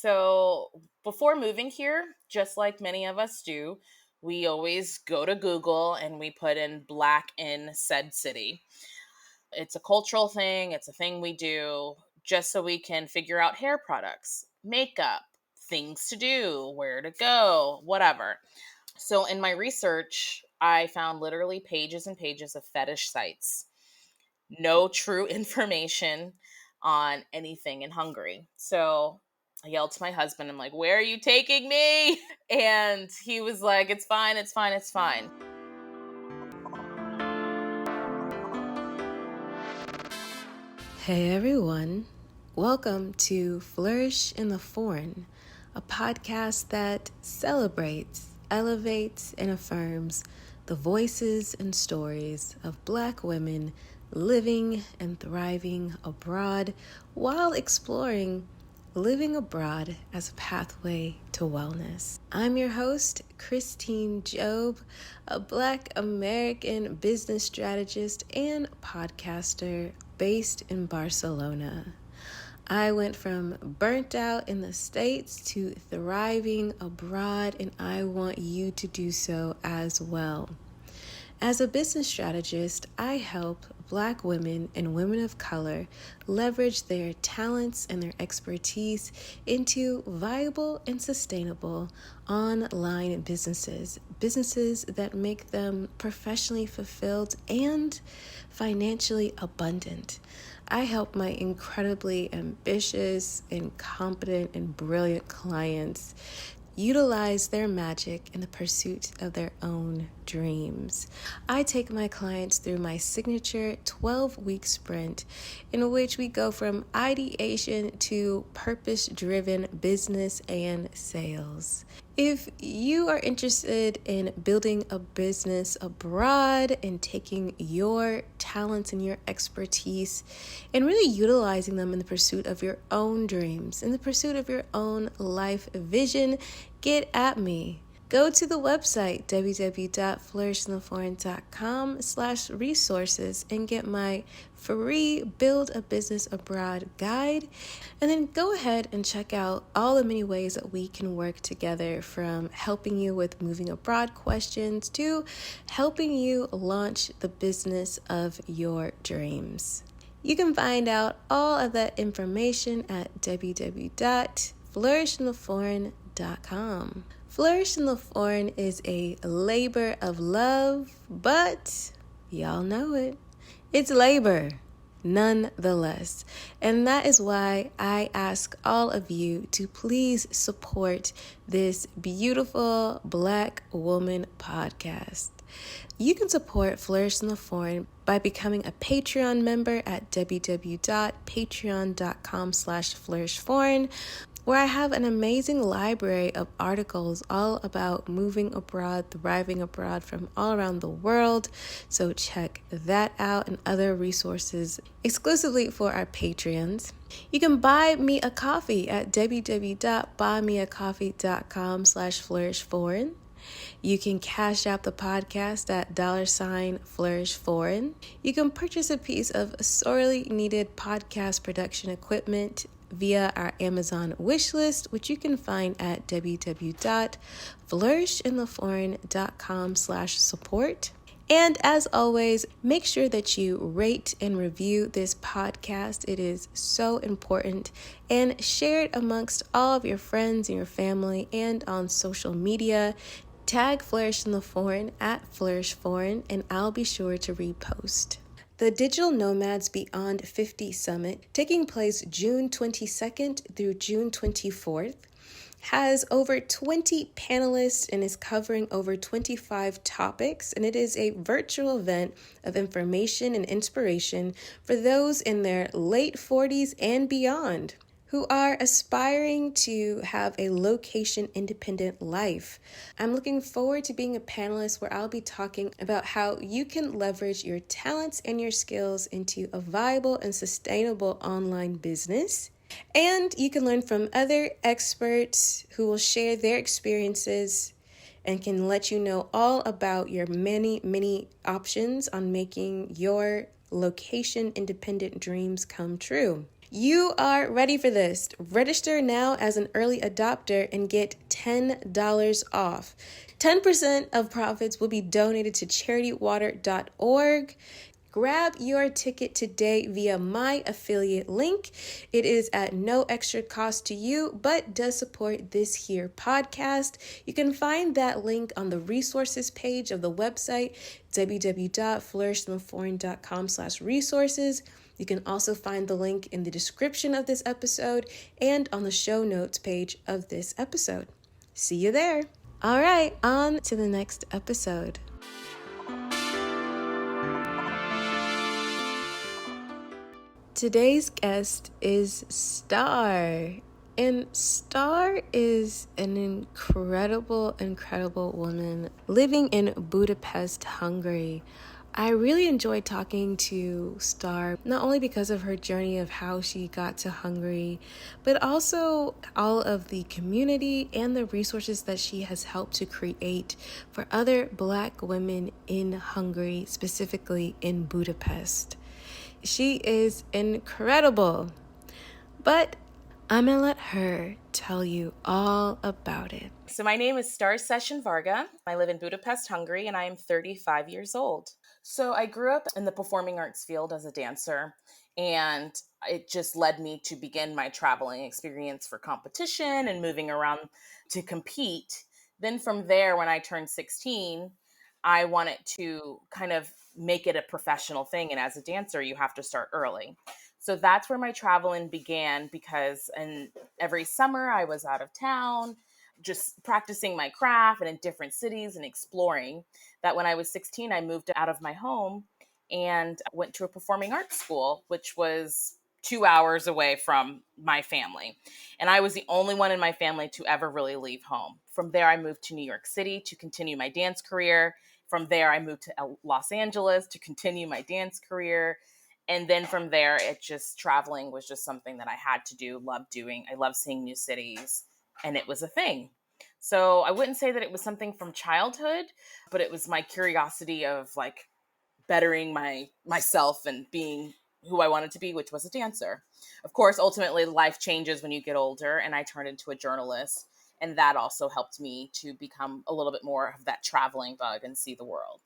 So before moving here, just like many of us do, we always go to Google and we put in black in said city. It's a cultural thing, it's a thing we do just so we can figure out hair products, makeup, things to do, where to go, whatever. So in my research, I found literally pages and pages of fetish sites. No true information on anything in Hungary. So I yelled to my husband, I'm like, "Where are you taking me?" And he was like, "It's fine, it's fine, it's fine." Hey everyone, welcome to Flourish in the Foreign, a podcast that celebrates, elevates, and affirms the voices and stories of Black women living and thriving abroad while exploring living abroad as a pathway to wellness. I'm your host, Christine Job, a Black American business strategist and podcaster based in Barcelona. I went from burnt out in the States to thriving abroad, and I want you to do so as well. As a business strategist, I help Black women and women of color leverage their talents and their expertise into viable and sustainable online businesses that make them professionally fulfilled and financially abundant. I help my incredibly ambitious and competent and brilliant clients utilize their magic in the pursuit of their own dreams. I take my clients through my signature 12-week sprint in which we go from ideation to purpose-driven business and sales. If you are interested in building a business abroad and taking your talents and your expertise and really utilizing them in the pursuit of your own dreams, in the pursuit of your own life vision, get at me. Go to the website, www.flourishintheforeign.com/resources and get my free Build a Business Abroad guide. And then go ahead and check out all the many ways that we can work together, from helping you with moving abroad questions to helping you launch the business of your dreams. You can find out all of that information at www.flourishintheforeign.com. Flourish in the Foreign is a labor of love, but y'all know it. It's labor, nonetheless. And that is why I ask all of you to please support this beautiful Black woman podcast. You can support Flourish in the Foreign by becoming a Patreon member at www.patreon.com/flourishforeign, where I have an amazing library of articles all about moving abroad, thriving abroad from all around the world. So check that out and other resources exclusively for our Patreons. You can buy me a coffee at www.buymeacoffee.com/flourishforeign. You can cash out the podcast at $flourishforeign. You can purchase a piece of sorely needed podcast production equipment via our Amazon wish list, which you can find at www.flourishintheforeign.com/support. And as always, make sure that you rate and review this podcast. It is so important. And share it amongst all of your friends and your family and on social media. Tag Flourish in the Foreign at Flourish Foreign, and I'll be sure to repost. The Digital Nomads Beyond 50 Summit, taking place June 22nd through June 24th, has over 20 panelists and is covering over 25 topics, and it is a virtual event of information and inspiration for those in their late 40s and beyond who are aspiring to have a location-independent life. I'm looking forward to being a panelist where I'll be talking about how you can leverage your talents and your skills into a viable and sustainable online business. And you can learn from other experts who will share their experiences and can let you know all about your many options on making your location-independent dreams come true. You are ready for this. Register now as an early adopter and get $10 off. 10% of profits will be donated to charitywater.org. Grab your ticket today via my affiliate link. It is at no extra cost to you, but does support this here podcast. You can find that link on the resources page of the website, www.flourishintheforeign.com/resources. You can also find the link in the description of this episode and on the show notes page of this episode. See you there. All right, on to the next episode. Today's guest is Starr. And Starr is an incredible woman living in Budapest, Hungary. I really enjoyed talking to Starr, not only because of her journey of how she got to Hungary, but also all of the community and the resources that she has helped to create for other Black women in Hungary, specifically in Budapest. She is incredible, but I'm gonna let her tell you all about it. So my name is Starr Varga. I live in Budapest, Hungary, and I am 35 years old. So I grew up in the performing arts field as a dancer, and it just led me to begin my traveling experience for competition and moving around to compete. Then from there, when I turned 16, I wanted to kind of make it a professional thing. And as a dancer, you have to start early. So that's where my traveling began because every summer I was out of town just practicing my craft and in different cities and exploring. That when I was 16, I moved out of my home and went to a performing arts school, which was 2 hours away from my family. And I was the only one in my family to ever really leave home. From there, I moved to New York City to continue my dance career. From there, I moved to Los Angeles to continue my dance career. And then from there, traveling was just something that I had to do, loved doing. I love seeing new cities, and it was a thing. So I wouldn't say that it was something from childhood, but it was my curiosity of like bettering myself and being who I wanted to be, which was a dancer. Of course, ultimately life changes when you get older, and I turned into a journalist, and that also helped me to become a little bit more of that traveling bug and see the world.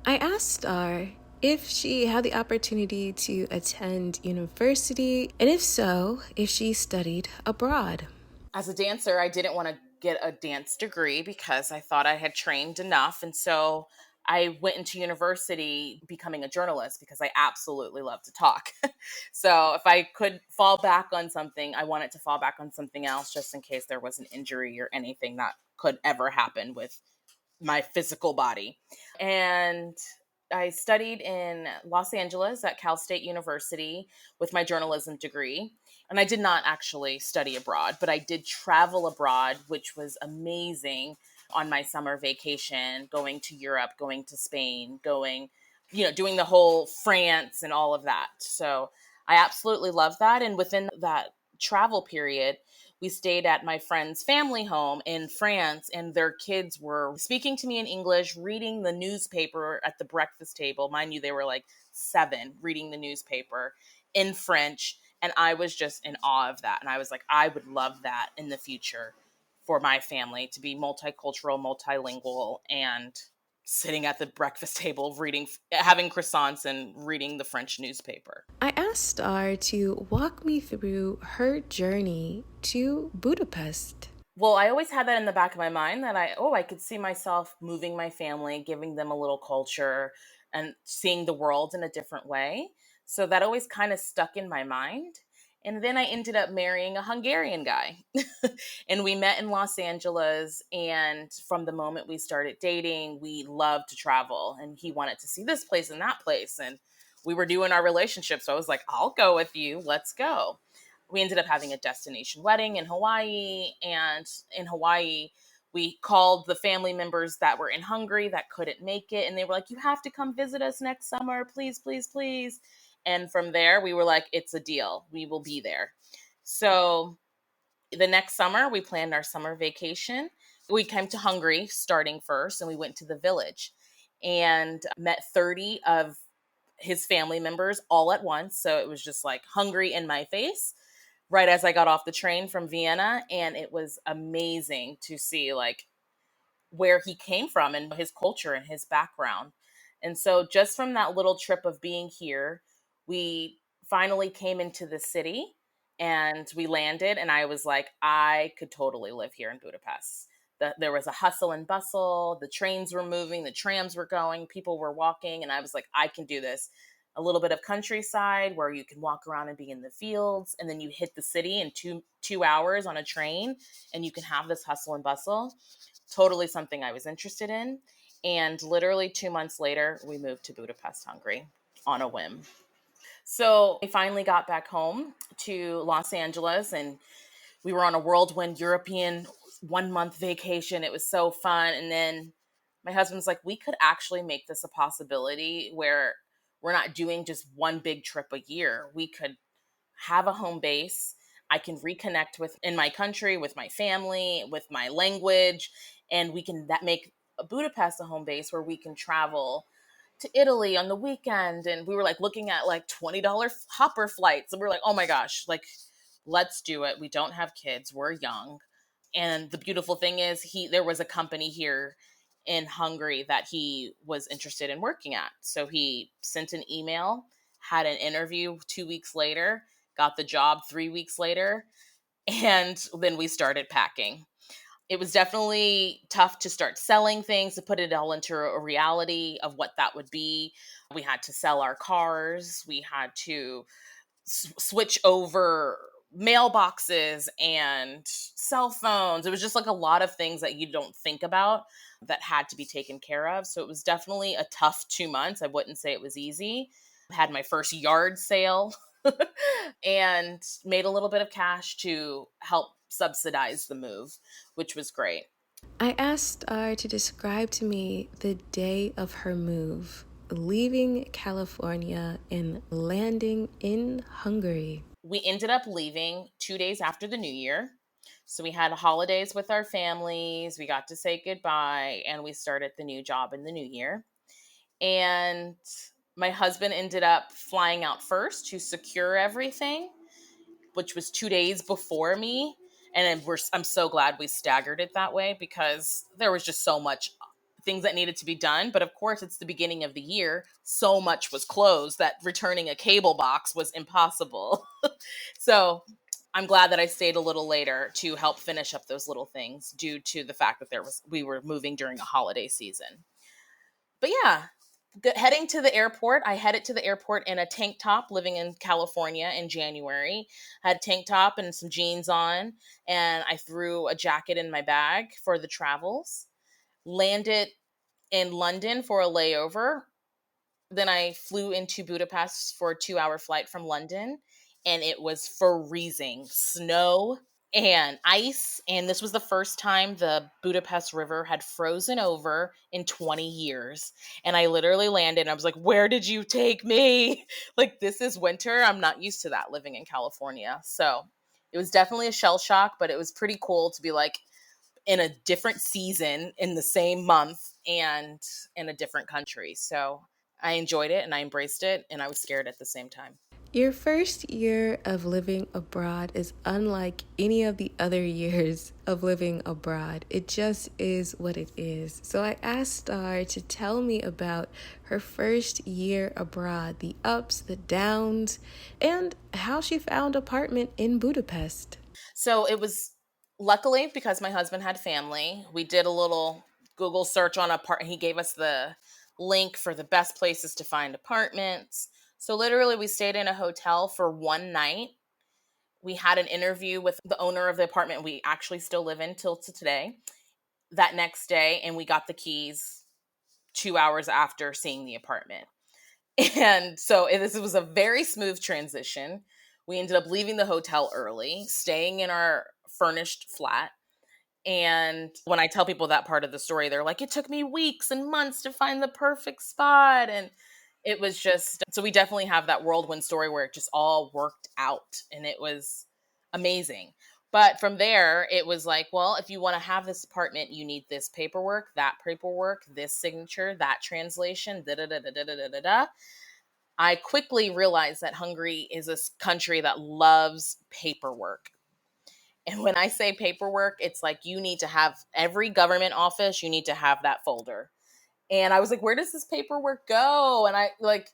I asked Starr if she had the opportunity to attend university, and if so, if she studied abroad. As a dancer, I didn't want to get a dance degree because I thought I had trained enough. And so I went into university becoming a journalist because I absolutely love to talk. So if I could fall back on something, I wanted to fall back on something else just in case there was an injury or anything that could ever happen with my physical body. And I studied in Los Angeles at Cal State University with my journalism degree. And I did not actually study abroad, but I did travel abroad, which was amazing on my summer vacation, going to Europe, going to Spain, doing the whole France and all of that. So I absolutely love that. And within that travel period, we stayed at my friend's family home in France, and their kids were speaking to me in English, reading the newspaper at the breakfast table. Mind you, they were like 7, reading the newspaper in French. And I was just in awe of that. And I was like, I would love that in the future for my family to be multicultural, multilingual, and sitting at the breakfast table having croissants and reading the French newspaper. I asked Starr to walk me through her journey to Budapest. Well, I always had that in the back of my mind that I could see myself moving my family, giving them a little culture and seeing the world in a different way. So that always kind of stuck in my mind. And then I ended up marrying a Hungarian guy. And we met in Los Angeles. And from the moment we started dating, we loved to travel. And he wanted to see this place and that place. And we were doing our relationship. So I was like, I'll go with you. Let's go. We ended up having a destination wedding in Hawaii. And in Hawaii, we called the family members that were in Hungary that couldn't make it. And they were like, you have to come visit us next summer. Please, please, please. And from there, we were like, it's a deal. We will be there. So the next summer, we planned our summer vacation. We came to Hungary starting first, and we went to the village and met 30 of his family members all at once. So it was just like hungry in my face right as I got off the train from Vienna. And it was amazing to see like where he came from and his culture and his background. And so just from that little trip of being here, we finally came into the city and we landed and I was like, I could totally live here in Budapest. There was a hustle and bustle, the trains were moving, the trams were going, people were walking, and I was like, I can do this. A little bit of countryside where you can walk around and be in the fields, and then you hit the city in two hours on a train, and you can have this hustle and bustle. Totally something I was interested in. And literally 2 months later, we moved to Budapest, Hungary on a whim. So we finally got back home to Los Angeles and we were on a whirlwind European 1 month vacation. It was so fun. And then my husband's like, we could actually make this a possibility where we're not doing just one big trip a year. We could have a home base. I can reconnect with in my country, with my family, with my language, and we can that make Budapest a home base where we can travel to Italy on the weekend. And we were like looking at like $20 hopper flights, and we are like, oh my gosh, like let's do it. We don't have kids, we're young. And the beautiful thing is there was a company here in Hungary that he was interested in working at. So he sent an email, had an interview 2 weeks later, got the job 3 weeks later, and then we started packing. It was definitely tough to start selling things, to put it all into a reality of what that would be. We had to sell our cars. We had to switch over mailboxes and cell phones. It was just like a lot of things that you don't think about that had to be taken care of. So it was definitely a tough 2 months. I wouldn't say it was easy. I had my first yard sale and made a little bit of cash to help subsidize the move, which was great. I asked Starr to describe to me the day of her move, leaving California and landing in Hungary. We ended up leaving 2 days after the new year. So we had holidays with our families. We got to say goodbye and we started the new job in the new year. And my husband ended up flying out first to secure everything, which was 2 days before me. And I'm so glad we staggered it that way because there was just so much things that needed to be done. But of course, it's the beginning of the year. So much was closed that returning a cable box was impossible. So I'm glad that I stayed a little later to help finish up those little things due to the fact that we were moving during a holiday season. But yeah, heading to the airport, I headed to the airport in a tank top living in California in January. I had a tank top and some jeans on, and I threw a jacket in my bag for the travels. Landed in London for a layover. Then I flew into Budapest for a 2 hour flight from London, and it was freezing snow and ice. And this was the first time the Budapest River had frozen over in 20 years. And I literally landed and I was like, where did you take me? Like, this is winter. I'm not used to that living in California. So it was definitely a shell shock, but it was pretty cool to be like in a different season in the same month and in a different country. So I enjoyed it and I embraced it, and I was scared at the same time. Your first year of living abroad is unlike any of the other years of living abroad. It just is what it is. So I asked Starr to tell me about her first year abroad, the ups, the downs, and how she found an apartment in Budapest. So it was luckily because my husband had family. We did a little Google search on he gave us the link for the best places to find apartments. So literally we stayed in a hotel for one night. We had an interview with the owner of the apartment we actually still live in till to today that next day, and we got the keys 2 hours after seeing the apartment. And so this was a very smooth transition. We ended up leaving the hotel early, staying in our furnished flat. And when I tell people that part of the story, they're like, it took me weeks and months to find the perfect spot. And it was just, so we definitely have that whirlwind story where it just all worked out and it was amazing. But from there, it was like, well, if you want to have this apartment, you need this paperwork, that paperwork, this signature, that translation, da da da da da da da da. I quickly realized that Hungary is a country that loves paperwork. And when I say paperwork, it's like you need to have every government office, you need to have that folder. And I was like, where does this paperwork go? And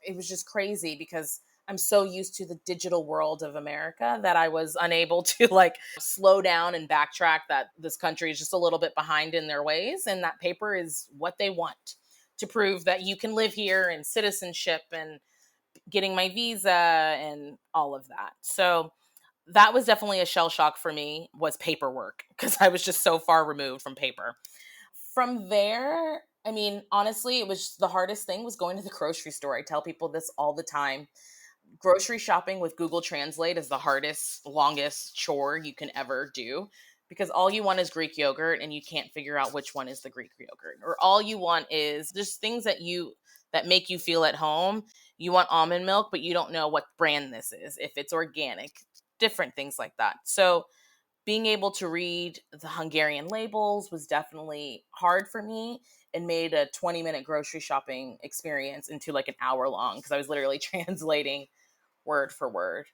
it was just crazy because I'm so used to the digital world of America that I was unable to like slow down and backtrack that this country is just a little bit behind in their ways. And that paper is what they want to prove that you can live here and citizenship and getting my visa and all of that. So that was definitely a shell shock for me, was paperwork, because I was just so far removed from paper. From there, I mean, honestly, it was the hardest thing was going to the grocery store. I tell people this all the time. Grocery shopping with Google Translate is the hardest, longest chore you can ever do, because all you want is Greek yogurt and you can't figure out which one is the Greek yogurt. Or all you want is just things that make you feel at home. You want almond milk, but you don't know what brand this is, if it's organic, different things like that. So being able to read the Hungarian labels was definitely hard for me and made a 20-minute grocery shopping experience into like an hour long because I was literally translating word for word.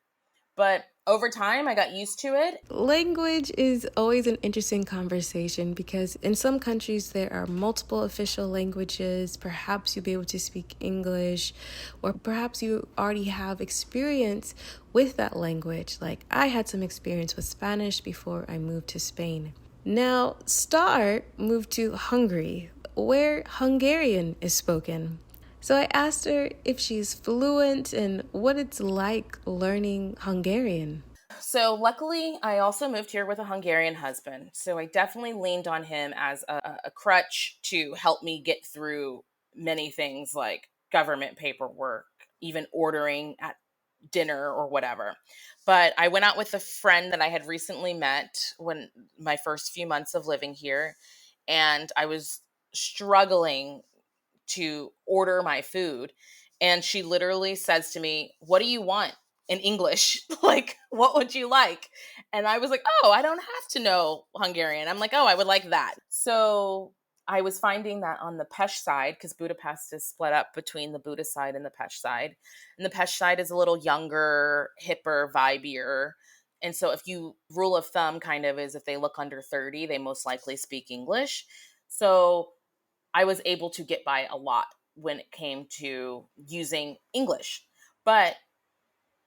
But over time, I got used to it. Language is always an interesting conversation because in some countries there are multiple official languages. Perhaps you'll be able to speak English, or perhaps you already have experience with that language. Like I had some experience with Spanish before I moved to Spain. Now, Starr moved to Hungary, where Hungarian is spoken. So I asked her if she's fluent and what it's like learning Hungarian. So luckily, I also moved here with a Hungarian husband. So I definitely leaned on him as a crutch to help me get through many things like government paperwork, even ordering at dinner or whatever. But I went out with a friend that I had recently met when my first few months of living here, and I was struggling to order my food. And she literally says to me, "What do you want?" in English. Like, what would you like? And I was like, oh, I don't have to know Hungarian. I'm like, oh, I would like that. So I was finding that on the Pest side, because Budapest is split up between the Buda side and the Pest side. And the Pest side is a little younger, hipper, vibier. And so if you rule of thumb kind of is if they look under 30, they most likely speak English. So I was able to get by a lot when it came to using English. But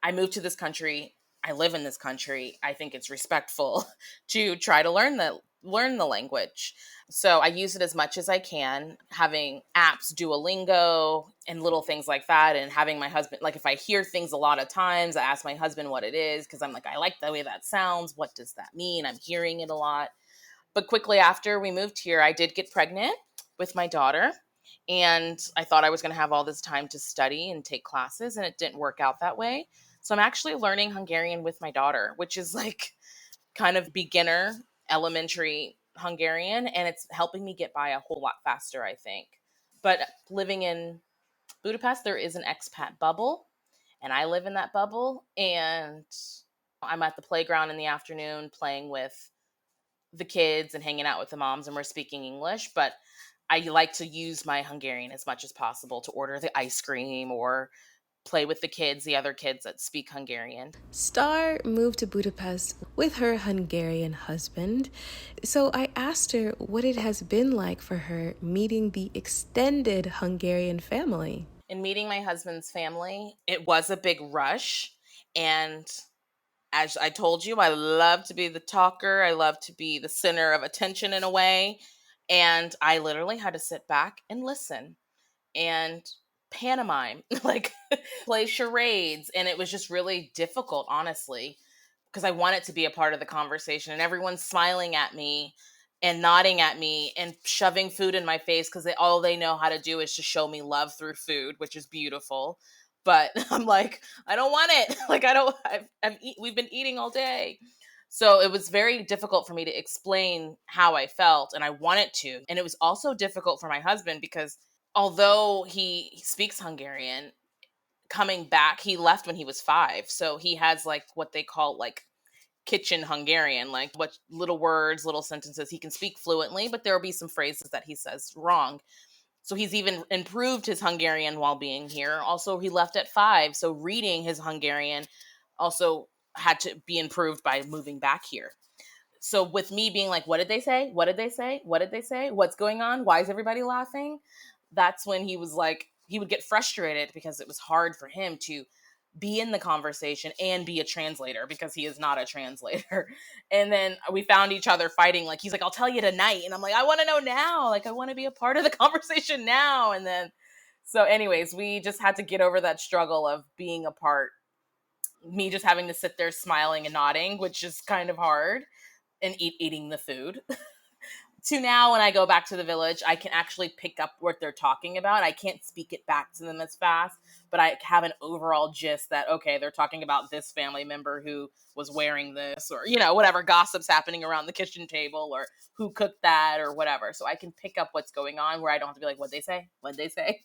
I moved to this country. I live in this country. I think it's respectful to try to learn the language. So I use it as much as I can, having apps, Duolingo, and little things like that. And having my husband, like if I hear things a lot of times, I ask my husband what it is because I'm like, I like the way that sounds. What does that mean? I'm hearing it a lot. But quickly after we moved here, I did get pregnant with my daughter. And I thought I was going to have all this time to study and take classes, and it didn't work out that way. So I'm actually learning Hungarian with my daughter, which is like kind of beginner elementary Hungarian, and it's helping me get by a whole lot faster, I think. But living in Budapest, there is an expat bubble, and I live in that bubble, and I'm at the playground in the afternoon playing with the kids and hanging out with the moms, and we're speaking English, but I like to use my Hungarian as much as possible to order the ice cream or play with the kids, the other kids that speak Hungarian. Starr moved to Budapest with her Hungarian husband. So I asked her what it has been like for her meeting the extended Hungarian family. In meeting my husband's family, it was a big rush. And as I told you, I love to be the talker. I love to be the center of attention in a way. And I literally had to sit back and listen and pantomime, like play charades. And it was just really difficult, honestly, because I wanted to be a part of the conversation. And everyone's smiling at me and nodding at me and shoving food in my face because all they know how to do is to show me love through food, which is beautiful. But I'm like, I don't want it. Like, I don't, we've been eating all day. So it was very difficult for me to explain how I felt, and I wanted to. And it was also difficult for my husband because although he speaks Hungarian, coming back, he left when he was 5. So he has like what they call like kitchen Hungarian, like what little words, little sentences he can speak fluently, but there will be some phrases that he says wrong. So he's even improved his Hungarian while being here. Also, he left at 5. So reading his Hungarian also had to be improved by moving back here. So with me being like, what did they say? What did they say? What did they say? What's going on? Why is everybody laughing? That's when he was like, he would get frustrated because it was hard for him to be in the conversation and be a translator because he is not a translator. And then we found each other fighting. Like, he's like, I'll tell you tonight. And I'm like, I want to know now. Like, I want to be a part of the conversation now. And then, so anyways, we just had to get over that struggle of being apart. Me just having to sit there smiling and nodding, which is kind of hard, and eating the food. To now, when I go back to the village, I can actually pick up what they're talking about. I can't speak it back to them as fast, but I have an overall gist that, okay, they're talking about this family member who was wearing this, or, whatever gossip's happening around the kitchen table, or who cooked that, or whatever. So I can pick up what's going on where I don't have to be like, what'd they say? What'd they say?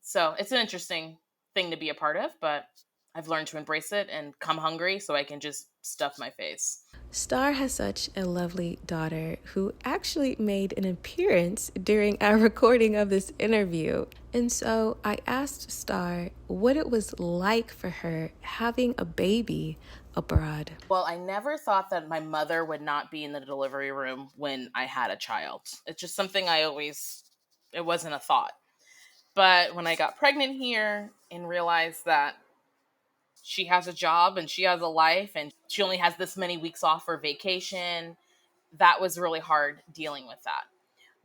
So it's an interesting thing to be a part of, but I've learned to embrace it and come hungry so I can just stuff my face. Starr has such a lovely daughter who actually made an appearance during our recording of this interview. And so I asked Starr what it was like for her having a baby abroad. Well, I never thought that my mother would not be in the delivery room when I had a child. It's just something it wasn't a thought. But when I got pregnant here and realized that she has a job and she has a life and she only has this many weeks off for vacation, that was really hard dealing with that.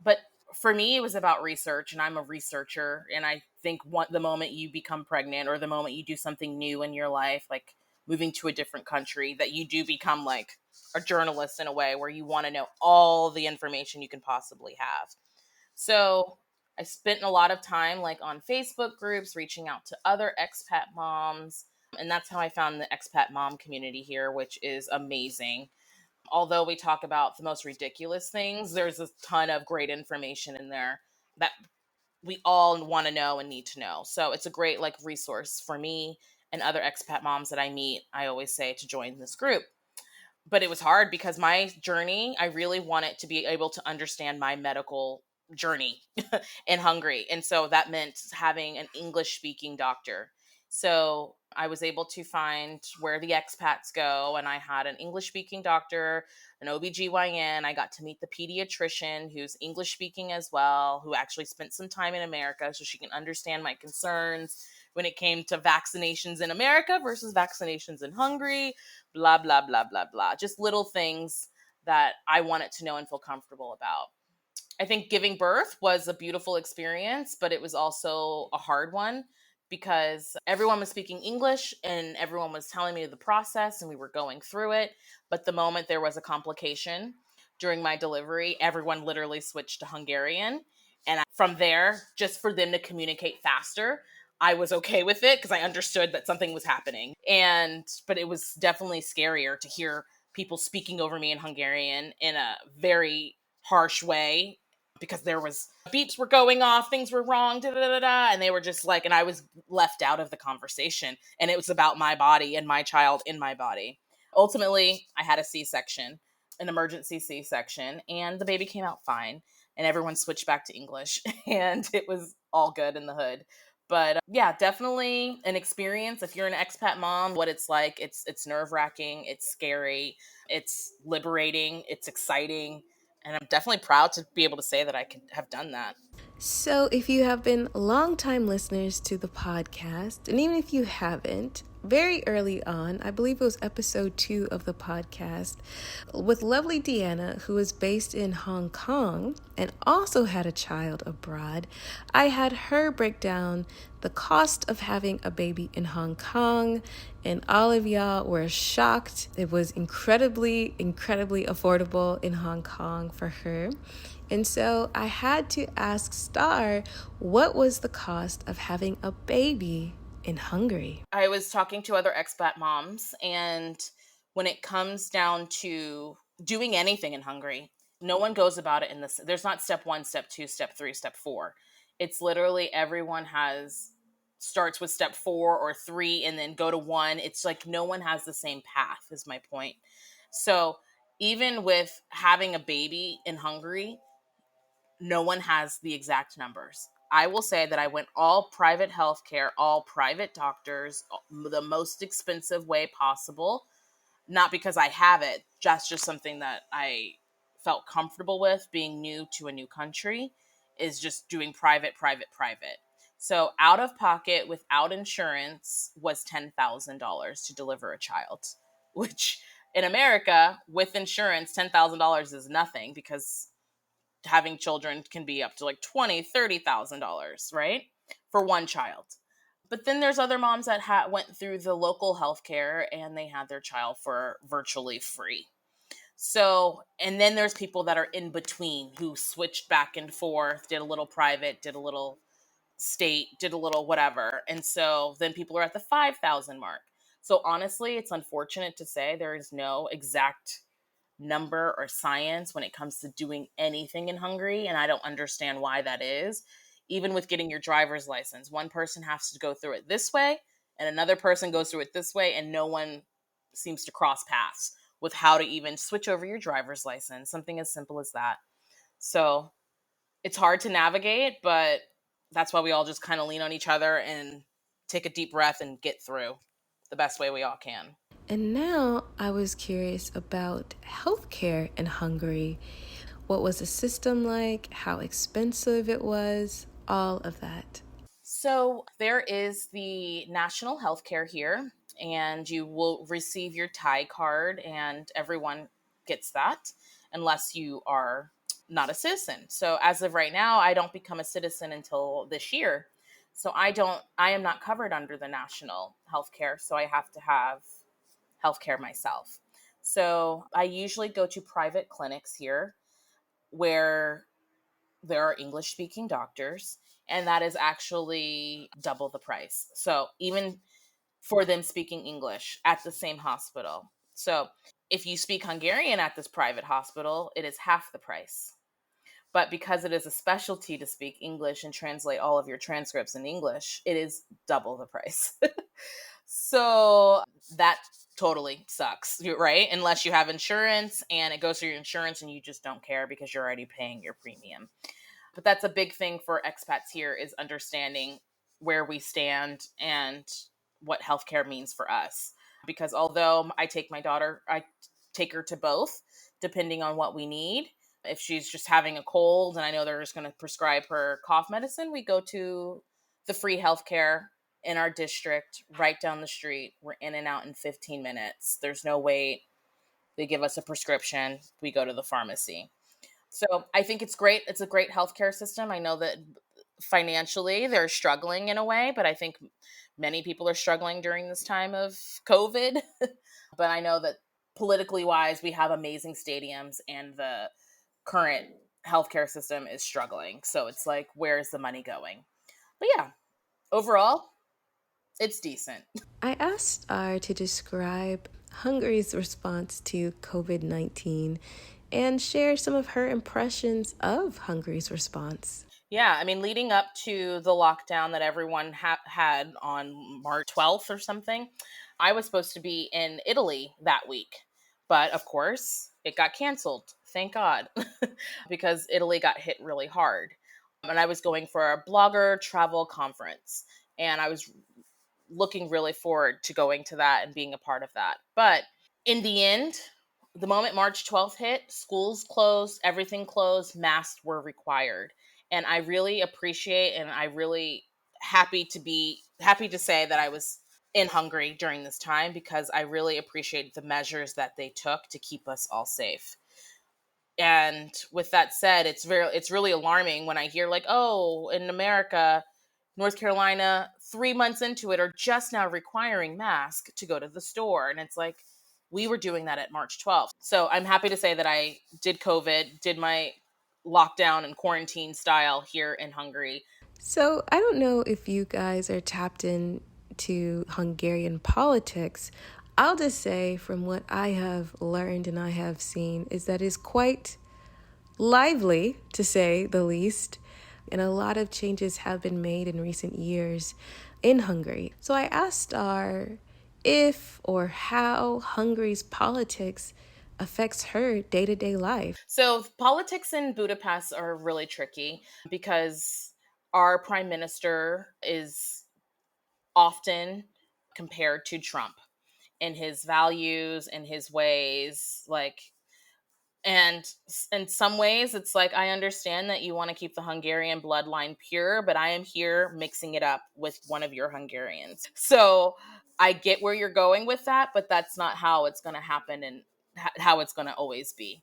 But for me, it was about research, and I'm a researcher. And I think the moment you become pregnant, or the moment you do something new in your life, like moving to a different country, that you do become like a journalist in a way where you want to know all the information you can possibly have. So I spent a lot of time like on Facebook groups, reaching out to other expat moms. And that's how I found the expat mom community here, which is amazing. Although we talk about the most ridiculous things, there's a ton of great information in there that we all want to know and need to know. So it's a great like resource for me and other expat moms that I meet. I always say to join this group. But it was hard because my journey, I really wanted to be able to understand my medical journey in Hungary. And so that meant having an English speaking doctor. So I was able to find where the expats go, and I had an English speaking doctor, an OBGYN. I got to meet the pediatrician who's English speaking as well, who actually spent some time in America so she can understand my concerns when it came to vaccinations in America versus vaccinations in Hungary, blah, blah, blah, blah, blah. Just little things that I wanted to know and feel comfortable about. I think giving birth was a beautiful experience, but it was also a hard one because everyone was speaking English and everyone was telling me the process and we were going through it. But the moment there was a complication during my delivery, everyone literally switched to Hungarian. And from there, just for them to communicate faster, I was okay with it because I understood that something was happening. But it was definitely scarier to hear people speaking over me in Hungarian in a very harsh way because there was beeps were going off, things were wrong, da da da da, and they were just like, and I was left out of the conversation, and it was about my body and my child in my body. Ultimately, I had a C-section, an emergency C-section, and the baby came out fine, and everyone switched back to English, and it was all good in the hood. But yeah, definitely an experience. If you're an expat mom, what it's like, it's nerve-wracking, it's scary, it's liberating, it's exciting, and I'm definitely proud to be able to say that I could have done that. So, if you have been longtime listeners to the podcast, and even if you haven't, very early on, I believe it was episode 2 of the podcast, with lovely Deanna, who is based in Hong Kong and also had a child abroad, I had her break down the cost of having a baby in Hong Kong, and all of y'all were shocked. It was incredibly, incredibly affordable in Hong Kong for her. And so I had to ask Starr, what was the cost of having a baby in Hungary? I was talking to other expat moms, and when it comes down to doing anything in Hungary, no one goes about it in this. There's not step 1, step 2, step 3, step 4. It's literally everyone starts with step 4 or 3 and then go to 1. It's like no one has the same path, is my point. So even with having a baby in Hungary, no one has the exact numbers. I will say that I went all private healthcare, all private doctors, the most expensive way possible. Not because I have it, just something that I felt comfortable with being new to a new country is just doing private, private, private. So out of pocket without insurance was $10,000 to deliver a child, which in America with insurance, $10,000 is nothing because having children can be up to like $20,000, $30,000, right? For one child. But then there's other moms that went through the local healthcare and they had their child for virtually free. So, and then there's people that are in between who switched back and forth, did a little private, did a little state, did a little whatever. And so then people are at the 5,000 mark. So honestly, it's unfortunate to say there is no exact number or science when it comes to doing anything in Hungary. And I don't understand why that is. Even with getting your driver's license, one person has to go through it this way and another person goes through it this way, and no one seems to cross paths with how to even switch over your driver's license, something as simple as that. So it's hard to navigate, but that's why we all just kind of lean on each other and take a deep breath and get through the best way we all can. And now I was curious about healthcare in Hungary. What was the system like? How expensive it was? All of that. So there is the national healthcare here, and you will receive your Thai card, and everyone gets that unless you are not a citizen. So as of right now, I don't become a citizen until this year. So I am not covered under the national healthcare, so I have to have healthcare myself. So I usually go to private clinics here where there are English speaking doctors, and that is actually double the price. So even for them speaking English at the same hospital. So if you speak Hungarian at this private hospital, it is half the price. But because it is a specialty to speak English and translate all of your transcripts in English, it is double the price. So that totally sucks, right? Unless you have insurance and it goes through your insurance and you just don't care because you're already paying your premium. But that's a big thing for expats here is understanding where we stand and what healthcare means for us. Because although I take her to both depending on what we need. If she's just having a cold and I know they're just going to prescribe her cough medicine, we go to the free healthcare in our district right down the street. We're in and out in 15 minutes. There's no wait. They give us a prescription. We go to the pharmacy. So I think it's great. It's a great healthcare system. I know that financially they're struggling in a way, but I think many people are struggling during this time of COVID. But I know that politically wise, we have amazing stadiums and the current healthcare system is struggling. So it's like, where's the money going? But yeah, overall, it's decent. I asked Starr to describe Hungary's response to COVID-19 and share some of her impressions of Hungary's response. Yeah, I mean, leading up to the lockdown that everyone had on March 12th or something, I was supposed to be in Italy that week. But of course, it got canceled. Thank God, because Italy got hit really hard. And I was going for a blogger travel conference, and I was looking really forward to going to that and being a part of that. But in the end, the moment March 12th hit, schools closed, everything closed, masks were required. And I really appreciate and I really happy to say that I was in Hungary during this time because I really appreciate the measures that they took to keep us all safe. And with that said, it's really alarming when I hear like, oh, in America, North Carolina, 3 months into it, are just now requiring masks to go to the store. And it's like, we were doing that at March 12th. So I'm happy to say that I did COVID, did my lockdown and quarantine style here in Hungary. So I don't know if you guys are tapped into Hungarian politics. I'll just say from what I have learned and I have seen is that it's quite lively, to say the least. And a lot of changes have been made in recent years in Hungary. So I asked Starr if or how Hungary's politics affects her day-to-day life. So politics in Budapest are really tricky because our prime minister is often compared to Trump in his values and his ways. And in some ways, it's like, I understand that you want to keep the Hungarian bloodline pure, but I am here mixing it up with one of your Hungarians. So I get where you're going with that, but that's not how it's going to happen and how it's going to always be.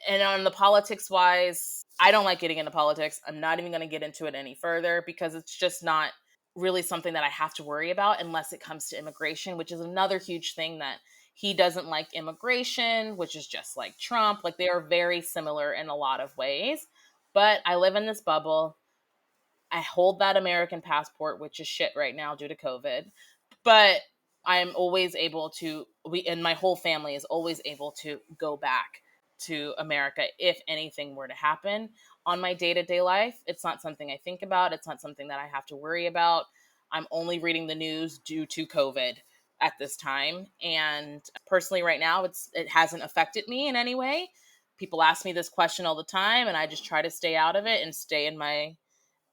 And on the politics wise, I don't like getting into politics. I'm not even going to get into it any further because it's just not really something that I have to worry about unless it comes to immigration, which is another huge thing that he doesn't like immigration, which is just like Trump. Like, they are very similar in a lot of ways. But I live in this bubble. I hold that American passport, which is shit right now due to COVID. But I'm always able to, and my whole family is always able to go back to America if anything were to happen. On my day-to-day life, it's not something I think about. It's not something that I have to worry about. I'm only reading the news due to COVID at this time. And personally right now, it hasn't affected me in any way. People ask me this question all the time, and I just try to stay out of it and stay in my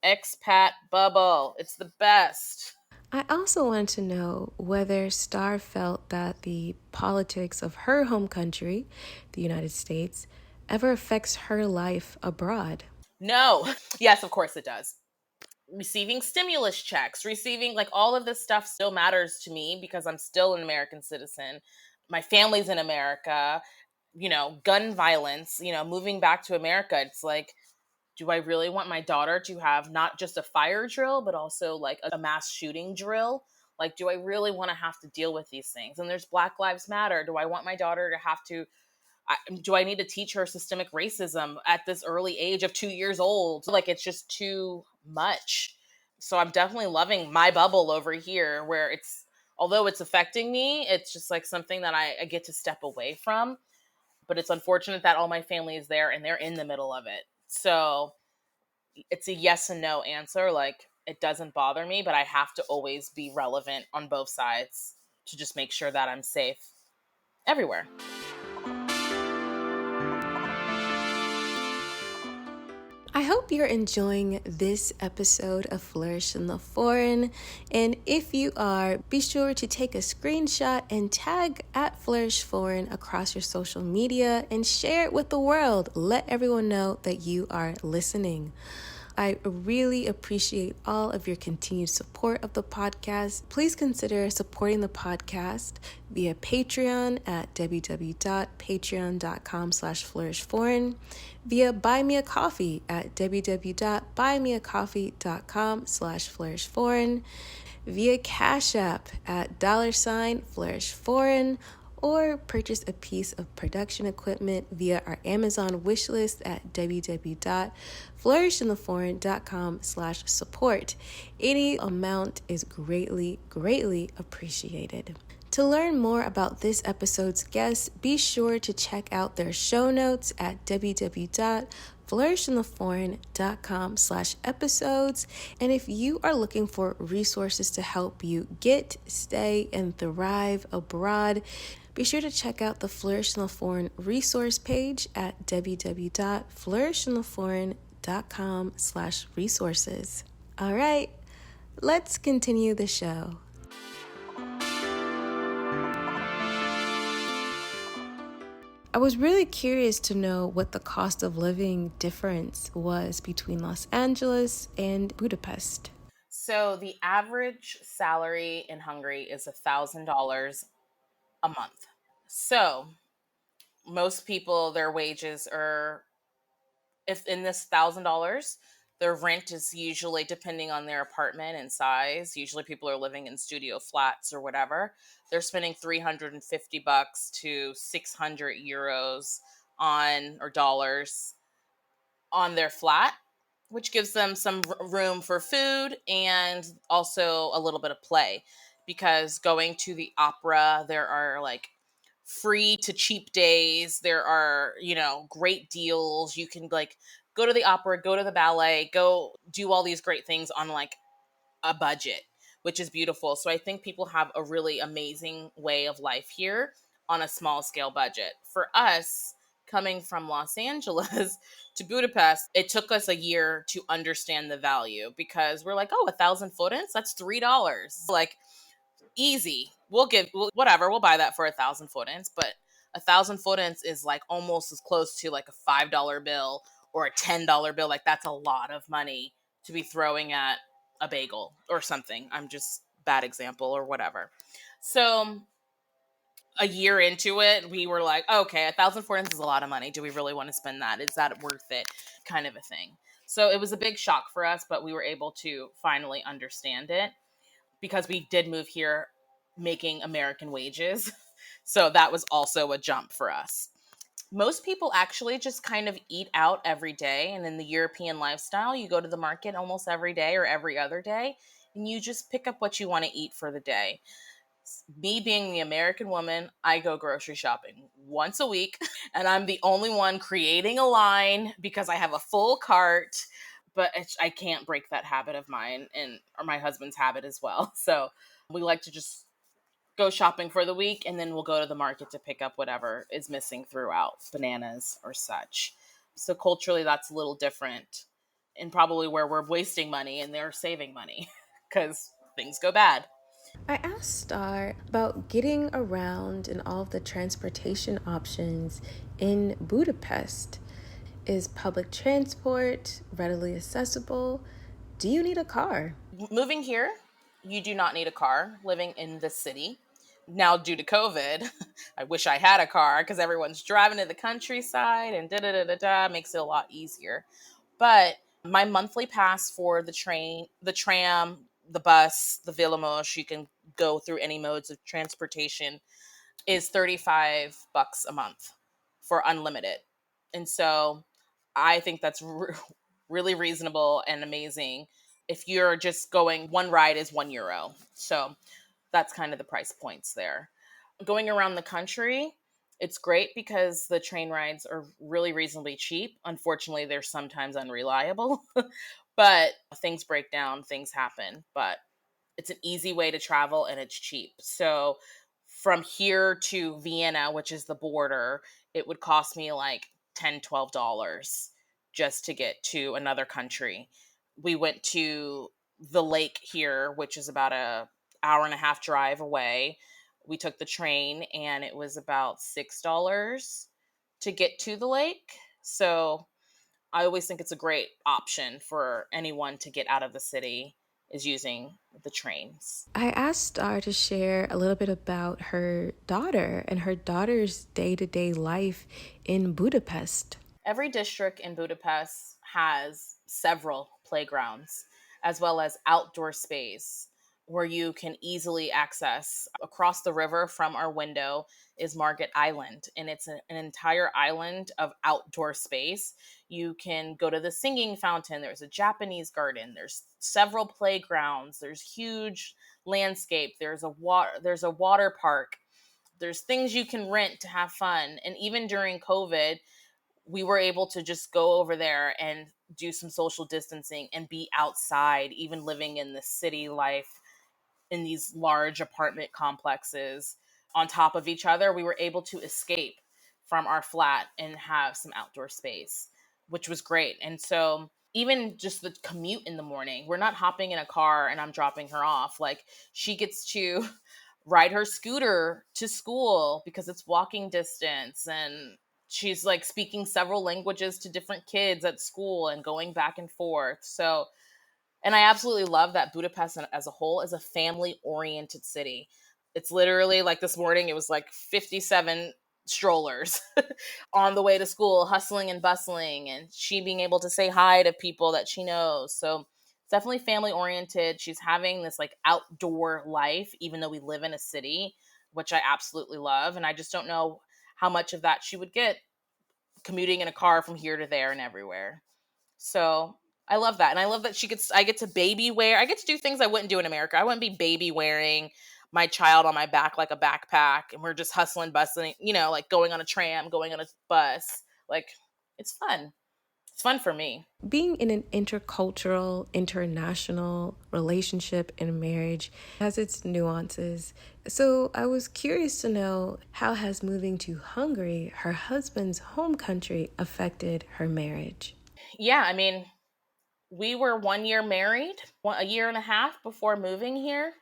expat bubble. It's the best. I also wanted to know whether Starr felt that the politics of her home country, the United States, ever affects her life abroad. No. Yes, of course it does. Receiving stimulus checks, receiving, like, all of this stuff still matters to me because I'm still an American citizen. My family's in America, gun violence, moving back to America. It's like, do I really want my daughter to have not just a fire drill, but also like a mass shooting drill? Like, do I really want to have to deal with these things? And there's Black Lives Matter. Do I want my daughter to have to do I need to teach her systemic racism at this early age of 2 years old? Like, it's just too much. So I'm definitely loving my bubble over here where although it's affecting me, it's just like something that I get to step away from. But it's unfortunate that all my family is there and they're in the middle of it. So it's a yes and no answer. Like, it doesn't bother me, but I have to always be relevant on both sides to just make sure that I'm safe everywhere. I hope you're enjoying this episode of Flourish in the Foreign. And if you are, be sure to take a screenshot and tag at Flourish Foreign across your social media and share it with the world. Let everyone know that you are listening. I really appreciate all of your continued support of the podcast. Please consider supporting the podcast via Patreon at www.patreon.com/flourishforeign, via Buy Me a Coffee at www.buymeacoffee.com/flourishforeign, via Cash App at $flourishforeign, or purchase a piece of production equipment via our Amazon wishlist at www.flourishintheforeign.com/support. Any amount is greatly, greatly appreciated. To learn more about this episode's guests, be sure to check out their show notes at www.flourishintheforeign.com/episodes. And if you are looking for resources to help you get, stay, and thrive abroad, be sure to check out the Flourish in the Foreign resource page at www.flourishintheforeign.com/resources. All right, let's continue the show. I was really curious to know what the cost of living difference was between Los Angeles and Budapest. So the average salary in Hungary is $1,000 a month. So most people, their wages are, if in this $1,000, their rent is usually, depending on their apartment and size, usually people are living in studio flats or whatever, they're spending $350 to 600 euros on, or dollars, on their flat, which gives them some room for food and also a little bit of play. Because going to the opera, there are like free to cheap days. There are, great deals. You can like go to the opera, go to the ballet, go do all these great things on like a budget, which is beautiful. So I think people have a really amazing way of life here. on a small scale budget. For us, coming from Los Angeles to Budapest, it took us a year to understand the value because we're like, oh, 1,000 forints, that's $3. Like, easy. Whatever, we'll buy that for 1,000 forints, but 1,000 forints is like almost as close to like a $5 bill or a $10 bill. Like, that's a lot of money to be throwing at a bagel or something. I'm just bad example or whatever. So a year into it, we were like, okay, 1,000 forints is a lot of money. Do we really want to spend that? Is that worth it? Kind of a thing. So it was a big shock for us, but we were able to finally understand it because we did move here making American wages. So that was also a jump for us. Most people actually just kind of eat out every day. And in the European lifestyle, you go to the market almost every day or every other day, and you just pick up what you want to eat for the day. Me being the American woman, I go grocery shopping once a week, and I'm the only one creating a line because I have a full cart. But I can't break that habit of mine and or my husband's habit as well. So we like to just go shopping for the week, and then we'll go to the market to pick up whatever is missing throughout, bananas or such. So culturally, that's a little different, and probably where we're wasting money and they're saving money because things go bad. I asked Starr about getting around and all of the transportation options in Budapest. Is public transport readily accessible? Do you need a car? Moving here, you do not need a car living in the city. Now, due to COVID, I wish I had a car because everyone's driving to the countryside and da da da da da makes it a lot easier. But my monthly pass for the train, the tram, the bus, the Villamosh, you can go through any modes of transportation, is 35 bucks a month for unlimited. And so I think that's really reasonable and amazing. If you're just going, one ride is €1. So that's kind of the price points there. Going around the country, it's great because the train rides are really reasonably cheap. Unfortunately, they're sometimes unreliable, but things break down, things happen. But it's an easy way to travel and it's cheap. So from here to Vienna, which is the border, it would cost me like $10, $12 just to get to another country. We went to the lake here, which is about a hour and a half drive away. We took the train and it was about $6 to get to the lake. So I always think it's a great option for anyone to get out of the city is using the trains. I asked Starr to share a little bit about her daughter and her daughter's day to day life in Budapest. Every district in Budapest has several playgrounds as well as outdoor space where you can easily access. Across the river from our window is Market Island, and it's an entire island of outdoor space. You can go to the singing fountain, there's a Japanese garden, there's several playgrounds, there's huge landscape, there's a water park, there's things you can rent to have fun. And even during COVID, we were able to just go over there and do some social distancing and be outside, even living in the city life in these large apartment complexes on top of each other. We were able to escape from our flat and have some outdoor space, which was great. And so even just the commute in the morning, we're not hopping in a car and I'm dropping her off. Like, she gets to ride her scooter to school because it's walking distance, and she's like speaking several languages to different kids at school and going back and forth. So, and I absolutely love that Budapest as a whole is a family oriented city. It's literally like this morning, it was like 57 strollers on the way to school, hustling and bustling, and she being able to say hi to people that she knows. So it's definitely family oriented. She's having this like outdoor life, even though we live in a city, which I absolutely love. And I just don't know how much of that she would get commuting in a car from here to there and everywhere. So I love that. And I love that I get to baby wear. I get to do things I wouldn't do in America. I wouldn't be baby wearing my child on my back like a backpack. And we're just hustling, bustling, like going on a tram, going on a bus. Like, it's fun. It's fun for me. Being in an intercultural, international relationship and marriage has its nuances. So I was curious to know, how has moving to Hungary, her husband's home country, affected her marriage? Yeah, I mean, we were 1 year married, a year and a half before moving here.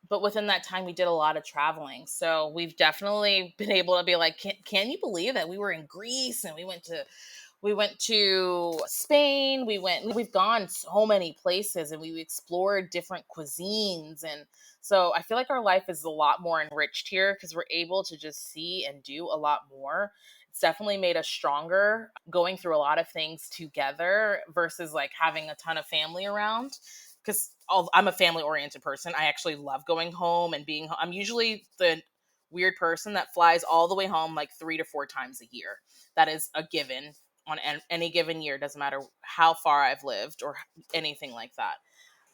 But within that time, we did a lot of traveling. So we've definitely been able to be like, can you believe that we were in Greece and we went to Spain. We've gone so many places and we explored different cuisines. And so I feel like our life is a lot more enriched here because we're able to just see and do a lot more. It's definitely made us stronger going through a lot of things together versus like having a ton of family around. Because I'm a family oriented person. I actually love going home and being home. I'm usually the weird person that flies all the way home like 3 to 4 times a year. That is a given on any given year. Doesn't matter how far I've lived or anything like that.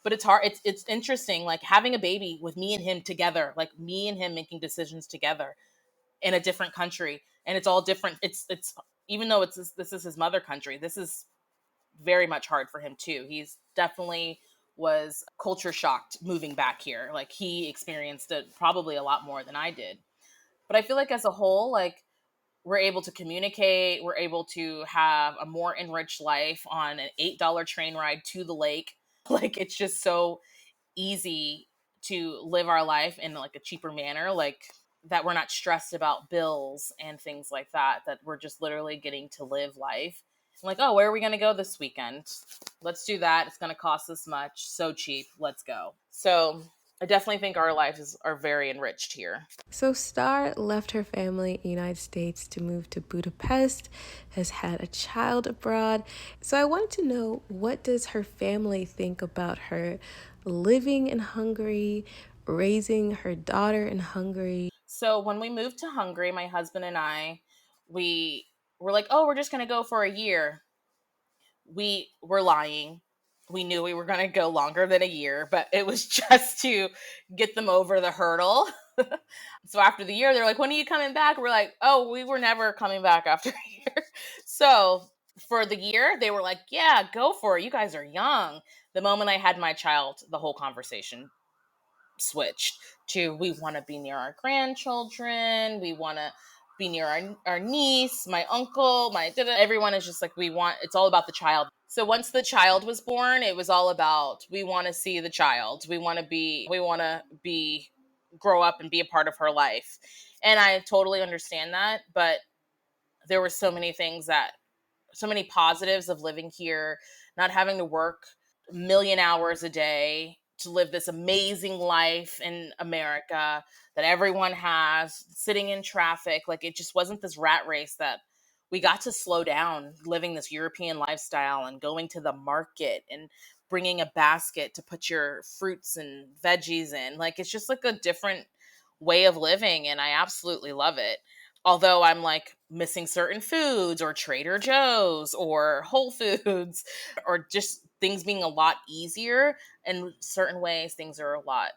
But it's hard. It's interesting, like having a baby with me and him together, like me and him making decisions together in a different country, and it's all different. It's even though this is his mother country. This is very much hard for him too. He's definitely was culture shocked moving back here. Like he experienced it probably a lot more than I did. But I feel like as a whole, like we're able to communicate, we're able to have a more enriched life on an $8 train ride to the lake. Like it's just so easy to live our life in like a cheaper manner, like that we're not stressed about bills and things like that, that we're just literally getting to live life. I'm like, oh, where are we going to go this weekend? Let's do that. It's going to cost this much. So cheap. Let's go. So I definitely think our lives are very enriched here. So Starr left her family in the United States to move to Budapest, has had a child abroad. So I wanted to know, what does her family think about her living in Hungary, raising her daughter in Hungary? So when we moved to Hungary, my husband and I, we were like, oh, we're just going to go for a year. We were lying. We knew we were going to go longer than a year, but it was just to get them over the hurdle. So after the year, they're like, when are you coming back? We're like, oh, we were never coming back after a year. So for the year, they were like, yeah, go for it. You guys are young. The moment I had my child, the whole conversation switched to, we want to be near our grandchildren. We want to be near our niece, my uncle, everyone is just like, it's all about the child. So once the child was born, it was all about, we want to see the child. We want to be grow up and be a part of her life. And I totally understand that, but there were so many positives of living here, not having to work a million hours a day to live this amazing life in America that everyone has, sitting in traffic. Like it just wasn't this rat race, that we got to slow down living this European lifestyle and going to the market and bringing a basket to put your fruits and veggies in. Like it's just like a different way of living, and I absolutely love it. Although I'm like missing certain foods or Trader Joe's or Whole Foods, or just things being a lot easier. In certain ways, things are a lot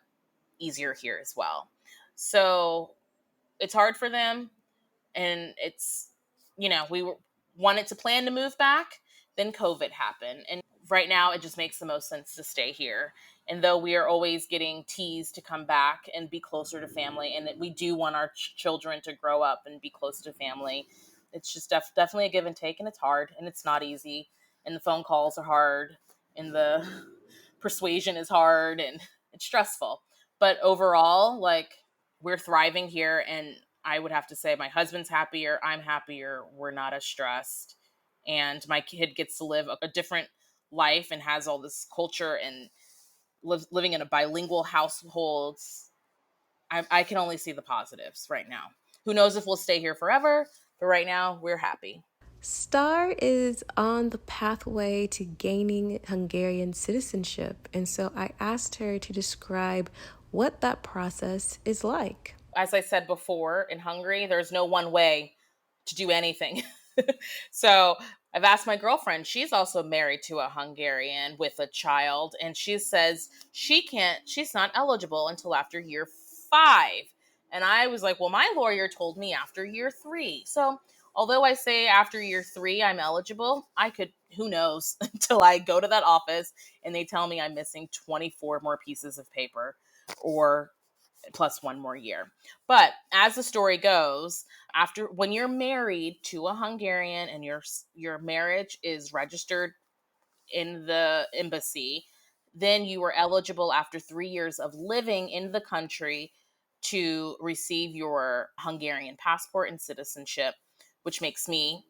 easier here as well. So it's hard for them. And we wanted to plan to move back. Then COVID happened. And right now, it just makes the most sense to stay here. And though we are always getting teased to come back and be closer to family, and that we do want our children to grow up and be close to family, it's just definitely a give and take. And it's hard and it's not easy. And the phone calls are hard and the persuasion is hard and it's stressful. But overall, like, we're thriving here, and I would have to say my husband's happier, I'm happier, we're not as stressed, and my kid gets to live a different life and has all this culture and living in a bilingual household. I can only see the positives right now. Who knows if we'll stay here forever, but right now we're happy. Starr is on the pathway to gaining Hungarian citizenship, and so I asked her to describe what that process is like. As I said before, in Hungary, there's no one way to do anything. So I've asked my girlfriend, she's also married to a Hungarian with a child, and she says she's not eligible until after year 5. And I was like, well, my lawyer told me after year 3. So Although I say after year 3 I'm eligible, I could, who knows, until I go to that office and they tell me I'm missing 24 more pieces of paper or plus one more year. But as the story goes, after when you're married to a Hungarian and your marriage is registered in the embassy, then you are eligible after 3 years of living in the country to receive your Hungarian passport and citizenship, which makes me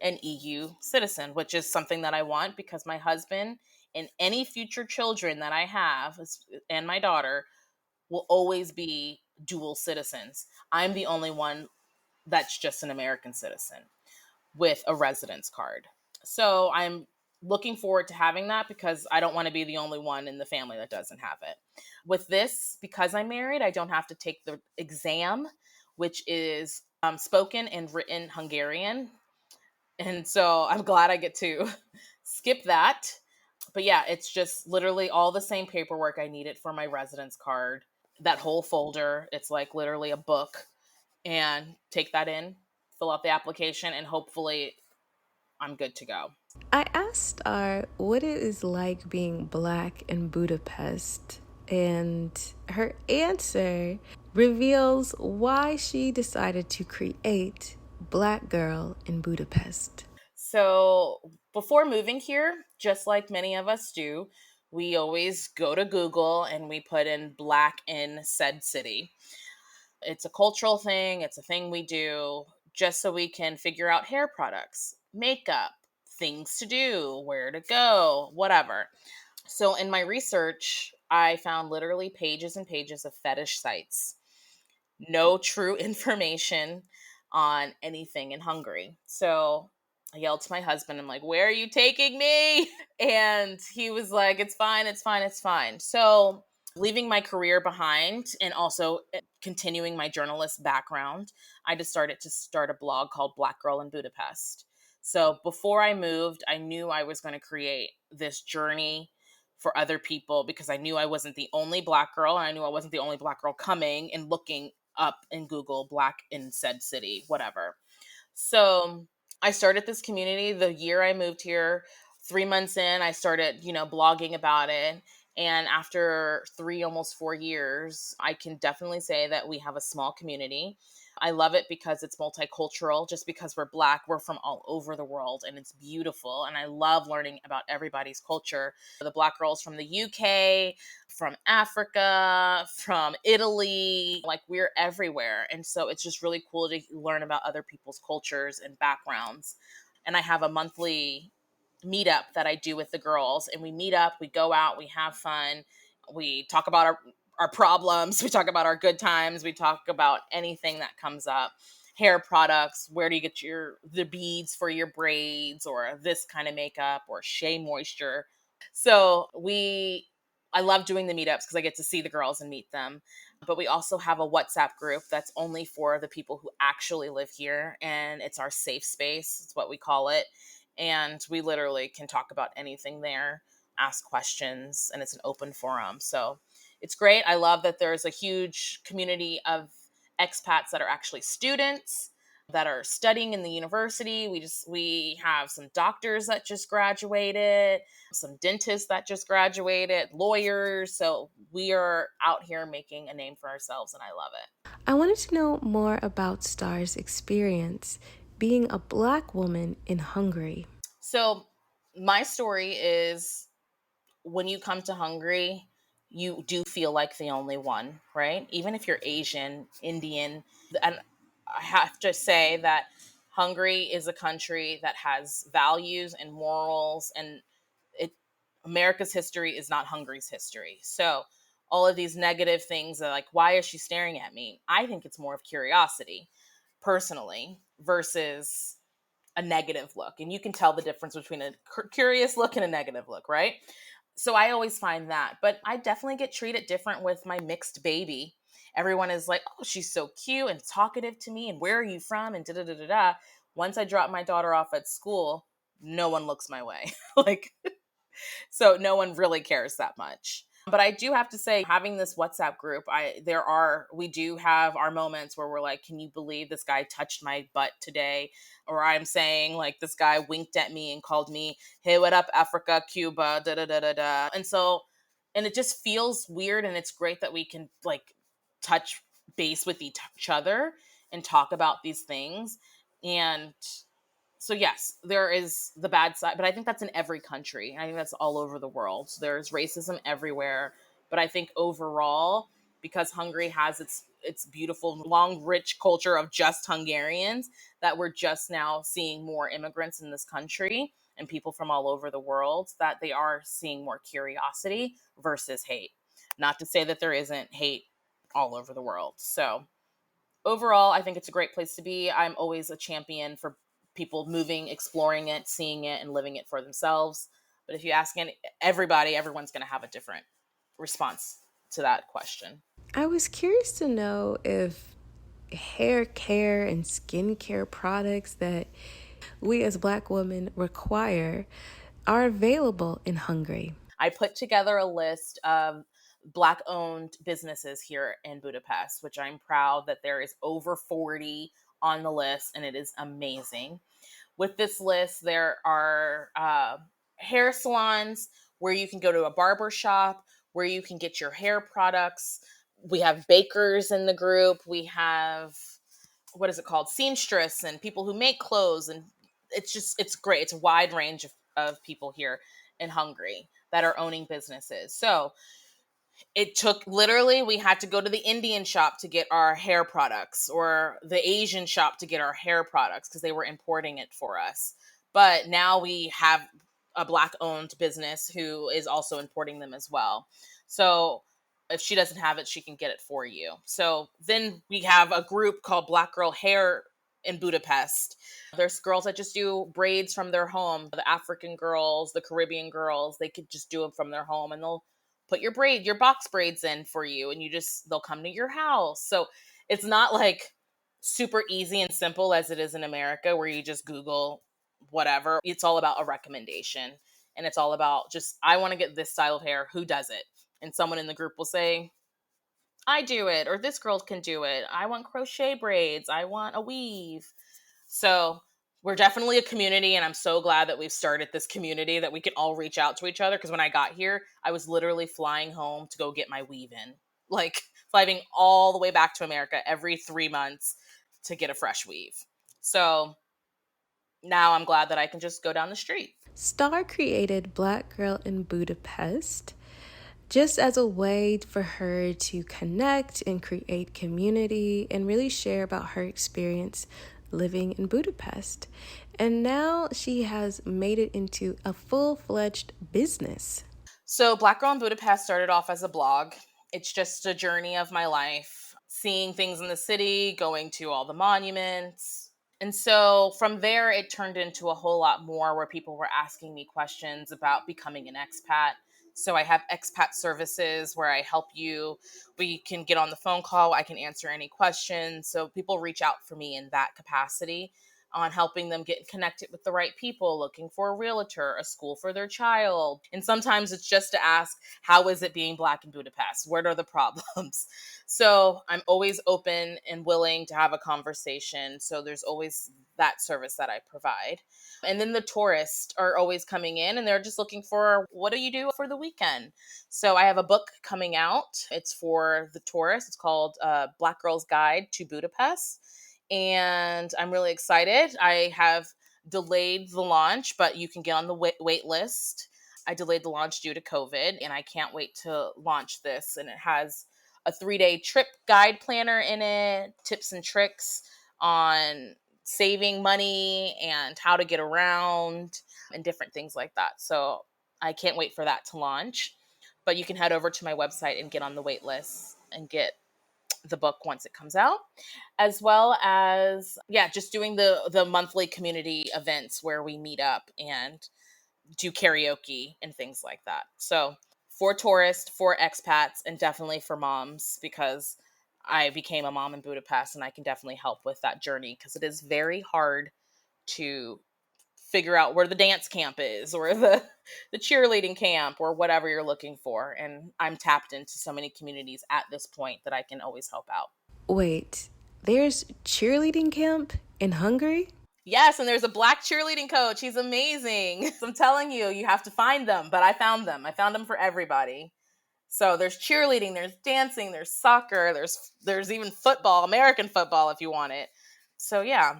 an EU citizen, which is something that I want because my husband and any future children that I have and my daughter will always be dual citizens. I'm the only one that's just an American citizen with a residence card. So I'm looking forward to having that because I don't want to be the only one in the family that doesn't have it. With this, because I'm married, I don't have to take the exam, which is spoken and written Hungarian. And so I'm glad I get to skip that. But yeah, it's just literally all the same paperwork I needed for my residence card. That whole folder, it's like literally a book, and take that in, fill out the application, and hopefully I'm good to go. I asked Starr what it is like being Black in Budapest, and her answer reveals why she decided to create Black Girl in Budapest. So before moving here, just like many of us do, we always go to Google and we put in Black in said city. It's a cultural thing, it's a thing we do just so we can figure out hair products, makeup, things to do, where to go, whatever. So in my research, I found literally pages and pages of fetish sites. No true information on anything in Hungary. So I yelled to my husband, I'm like, where are you taking me? And he was like, it's fine, it's fine, it's fine. So leaving my career behind and also continuing my journalist background, I just started to start a blog called Black Girl in Budapest. So before I moved, I knew I was going to create this journey for other people because I knew I wasn't the only Black girl, and I knew I wasn't the only Black girl coming and looking up in Google Black in said city, whatever. So I started this community the year I moved here. 3 months in, I started, blogging about it. And after 3, almost 4 years, I can definitely say that we have a small community. I love it because it's multicultural. Just because we're Black, we're from all over the world and it's beautiful. And I love learning about everybody's culture. The Black girls from the UK, from Africa, from Italy, like we're everywhere. And so it's just really cool to learn about other people's cultures and backgrounds. And I have a monthly meetup that I do with the girls, and we meet up, we go out, we have fun, we talk about our problems, we talk about our good times, we talk about anything that comes up. Hair products, where do you get the beads for your braids, or this kind of makeup, or Shea Moisture. So I love doing the meetups because I get to see the girls and meet them. But we also have a WhatsApp group that's only for the people who actually live here, and it's our safe space. It's what we call it. And we literally can talk about anything there, ask questions, and it's an open forum. So it's great. I love that there's a huge community of expats that are actually students that are studying in the university. We have some doctors that just graduated, some dentists that just graduated, lawyers. So we are out here making a name for ourselves, and I love it. I wanted to know more about Starr's experience being a Black woman in Hungary. So my story is, when you come to Hungary, you do feel like the only one, right? Even if you're Asian, Indian. And I have to say that Hungary is a country that has values and morals, and it America's history is not Hungary's history. So all of these negative things are like, why is she staring at me? I think it's more of curiosity, personally, versus a negative look. And you can tell the difference between a curious look and a negative look, right? So I always find that. But I definitely get treated different with my mixed baby. Everyone is like, oh, she's so cute and talkative to me. And where are you from? And da da da da da. Once I drop my daughter off at school, no one looks my way. Like, so no one really cares that much. But I do have to say, having this WhatsApp group, we do have our moments where we're like, can you believe this guy touched my butt today? Or I'm saying, like, this guy winked at me and called me, hey, what up, Africa, Cuba, da da da da da. And it just feels weird. And it's great that we can, like, touch base with each other and talk about these things. And so yes, there is the bad side, but I think that's in every country. I think that's all over the world. So there's racism everywhere, but I think overall, because Hungary has its beautiful, long, rich culture of just Hungarians, that we're just now seeing more immigrants in this country and people from all over the world, that they are seeing more curiosity versus hate. Not to say that there isn't hate all over the world. So overall, I think it's a great place to be. I'm always a champion for people moving, exploring it, seeing it, and living it for themselves. But if you ask everybody, everyone's going to have a different response to that question. I was curious to know if hair care and skincare products that we as Black women require are available in Hungary. I put together a list of Black owned businesses here in Budapest, which I'm proud that there is over 40 on the list, and it is amazing. With this list, there are hair salons where you can go to a barber shop, where you can get your hair products. We have bakers in the group. We have, what is it called? Seamstress and people who make clothes. And it's great. It's a wide range of people here in Hungary that are owning businesses. So it took, literally, we had to go to the Indian shop to get our hair products, or the Asian shop to get our hair products, because they were importing it for us. But now we have a Black owned business who is also importing them as well. So if she doesn't have it, she can get it for you. So then we have a group called Black Girl Hair in Budapest. There's girls that just do braids from their home. The African girls, the Caribbean girls, they could just do them from their home, and they'll put your box braids in for you, and they'll come to your house. So it's not like super easy and simple as it is in America, where you just Google whatever. It's all about a recommendation, and it's all about just, I want to get this style of hair, who does it? And someone in the group will say, I do it, or this girl can do it. I want crochet braids, I want a weave. So we're definitely a community, and I'm so glad that we've started this community, that we can all reach out to each other. Because when I got here, I was literally flying home to go get my weave in, like flying all the way back to America every 3 months to get a fresh weave. So now I'm glad that I can just go down the street. Starr created Black Girl in Budapest just as a way for her to connect and create community and really share about her experience living in Budapest. And now she has made it into a full-fledged business. So Black Girl in Budapest started off as a blog. It's just a journey of my life, seeing things in the city, going to all the monuments. And so from there, it turned into a whole lot more, where people were asking me questions about becoming an expat. So I have expat services where I help you. We can get on the phone call. I can answer any questions. So people reach out for me in that capacity, on helping them get connected with the right people, looking for a realtor, a school for their child. And sometimes it's just to ask, how is it being Black in Budapest? What are the problems? So I'm always open and willing to have a conversation. So there's always that service that I provide. And then the tourists are always coming in, and they're just looking for, what do you do for the weekend? So I have a book coming out. It's for the tourists. It's called Black Girl's Guide to Budapest. And I'm really excited. I have delayed the launch, but you can get on the wait list. I delayed the launch due to COVID, and I can't wait to launch this. And it has a 3-day trip guide planner in it, tips and tricks on saving money and how to get around and different things like that. So I can't wait for that to launch. But you can head over to my website and get on the wait list and get the book once it comes out, as well as just doing the monthly community events where we meet up and do karaoke and things like that. So for tourists, for expats, and definitely for moms, because I became a mom in Budapest, and I can definitely help with that journey, because it is very hard to figure out where the dance camp is or the cheerleading camp or whatever you're looking for. And I'm tapped into so many communities at this point that I can always help out. Wait, there's cheerleading camp in Hungary? Yes, and there's a black cheerleading coach. He's amazing. I'm telling you, you have to find them, but I found them. I found them for everybody. So there's cheerleading, there's dancing, there's soccer, there's even football, American football if you want it. So yeah,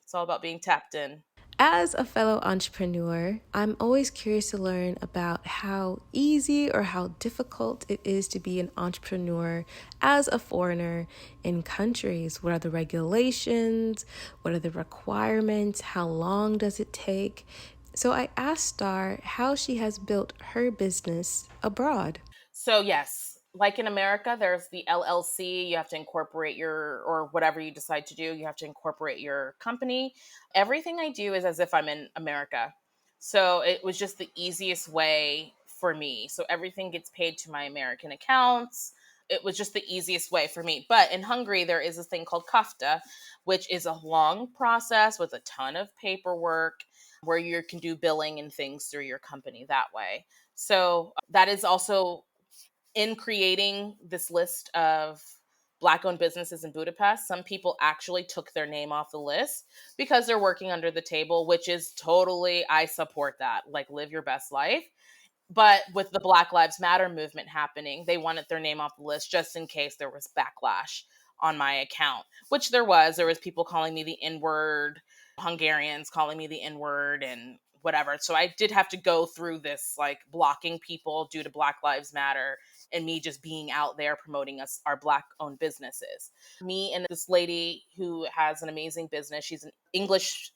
it's all about being tapped in. As a fellow entrepreneur, I'm always curious to learn about how easy or how difficult it is to be an entrepreneur as a foreigner in countries. What are the regulations? What are the requirements? How long does it take? So I asked Starr how she has built her business abroad. So yes, like in America, there's the LLC. You have to incorporate or whatever you decide to do, you have to incorporate your company. Everything I do is as if I'm in America. So it was just the easiest way for me. So everything gets paid to my American accounts. It was just the easiest way for me. But in Hungary, there is a thing called kafta, which is a long process with a ton of paperwork where you can do billing and things through your company that way. So that is also in creating this list of Black owned businesses in Budapest, some people actually took their name off the list because they're working under the table, which is totally, I support that. Like, live your best life. But with the Black Lives Matter movement happening, they wanted their name off the list just in case there was backlash on my account, which there was. There was people calling me the N-word, Hungarians calling me the N-word and whatever. So I did have to go through this, like, blocking people due to Black Lives Matter and me just being out there promoting our Black owned businesses. Me and this lady who has an amazing business. She's an English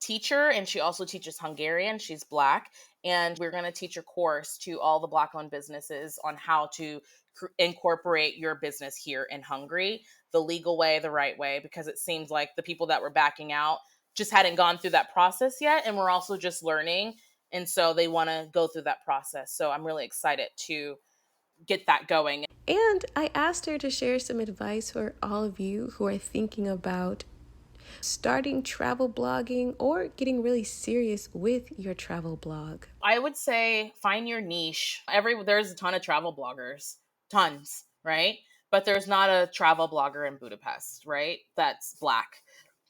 teacher and she also teaches Hungarian. She's Black. And we're going to teach a course to all the Black owned businesses on how to incorporate your business here in Hungary the legal way, the right way, because it seems like the people that were backing out just hadn't gone through that process yet. And we're also just learning. And so they want to go through that process. So I'm really excited to get that going. And I asked her to share some advice for all of you who are thinking about starting travel blogging or getting really serious with your travel blog. I would say find your niche. There's a ton of travel bloggers, tons, right? But there's not a travel blogger in Budapest, right? That's Black.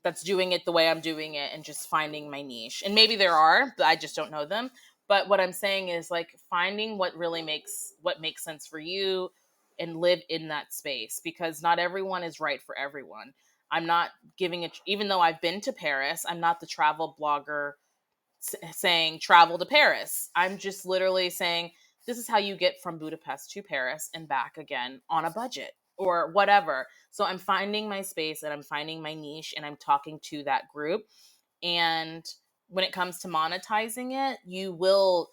That's doing it the way I'm doing it and just finding my niche. And maybe there are, but I just don't know them. But what I'm saying is, like, finding what makes sense for you and live in that space, because not everyone is right for everyone. I'm not giving it, even though I've been to Paris, I'm not the travel blogger saying travel to Paris. I'm just literally saying this is how you get from Budapest to Paris and back again on a budget or whatever. So I'm finding my space and I'm finding my niche and I'm talking to that group. And when it comes to monetizing it, you will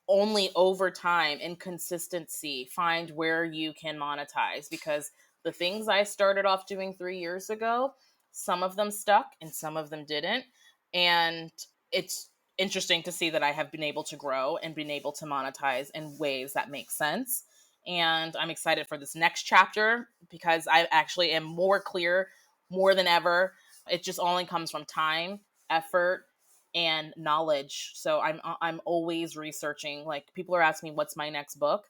only over time and consistency find where you can monetize, because the things I started off doing 3 years ago, some of them stuck and some of them didn't. And it's interesting to see that I have been able to grow and been able to monetize in ways that make sense. And I'm excited for this next chapter because I actually am more clear more than ever. It just only comes from time, effort, and knowledge. So I'm always researching. Like, people are asking me what's my next book,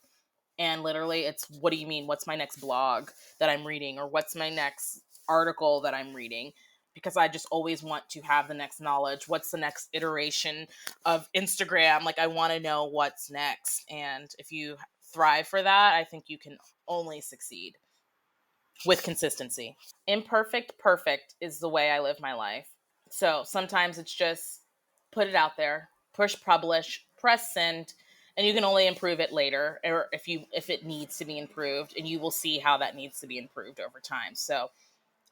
and literally it's, what do you mean, what's my next blog that I'm reading, or what's my next article that I'm reading? Because I just always want to have the next knowledge. What's the next iteration of Instagram? Like, I want to know what's next. And if you thrive for that, I think you can only succeed with consistency. Imperfect, perfect is the way I live my life. So sometimes it's just put it out there, push publish, press send, and you can only improve it later, or if it needs to be improved, and you will see how that needs to be improved over time. So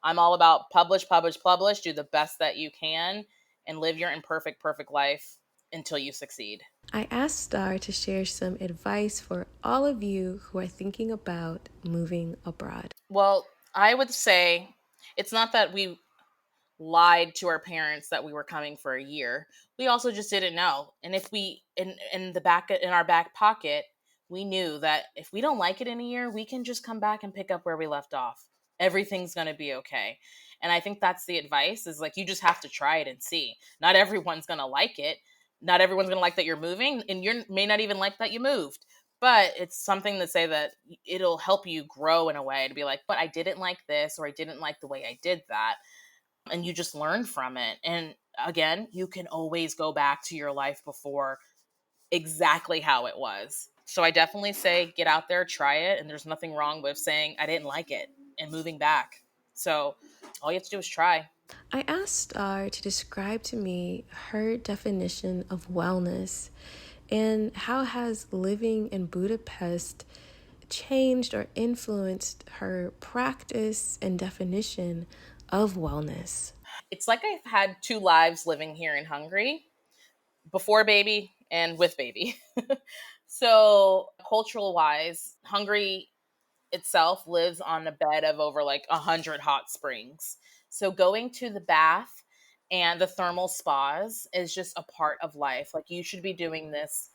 I'm all about publish, publish, publish, do the best that you can, and live your imperfect, perfect life until you succeed. I asked Starr to share some advice for all of you who are thinking about moving abroad. Well, I would say it's not that we lied to our parents that we were coming for a year. We also just didn't know. And if we in our back pocket, we knew that if we don't like it in a year, we can just come back and pick up where we left off. Everything's going to be okay. And I think that's the advice, is like, you just have to try it and see. Not everyone's going to like it. Not everyone's going to like that you're moving, and you may not even like that you moved. But it's something to say that it'll help you grow in a way, to be like, but I didn't like this, or I didn't like the way I did that. And you just learn from it. And again, you can always go back to your life before exactly how it was. So I definitely say get out there, try it. And there's nothing wrong with saying I didn't like it and moving back. So all you have to do is try. I asked Starr to describe to me her definition of wellness, and how has living in Budapest changed or influenced her practice and definition of wellness. It's like I've had two lives living here in Hungary, before baby and with baby. So cultural wise, Hungary itself lives on a bed of over like 100 hot springs. So going to the bath and the thermal spas is just a part of life. Like, you should be doing this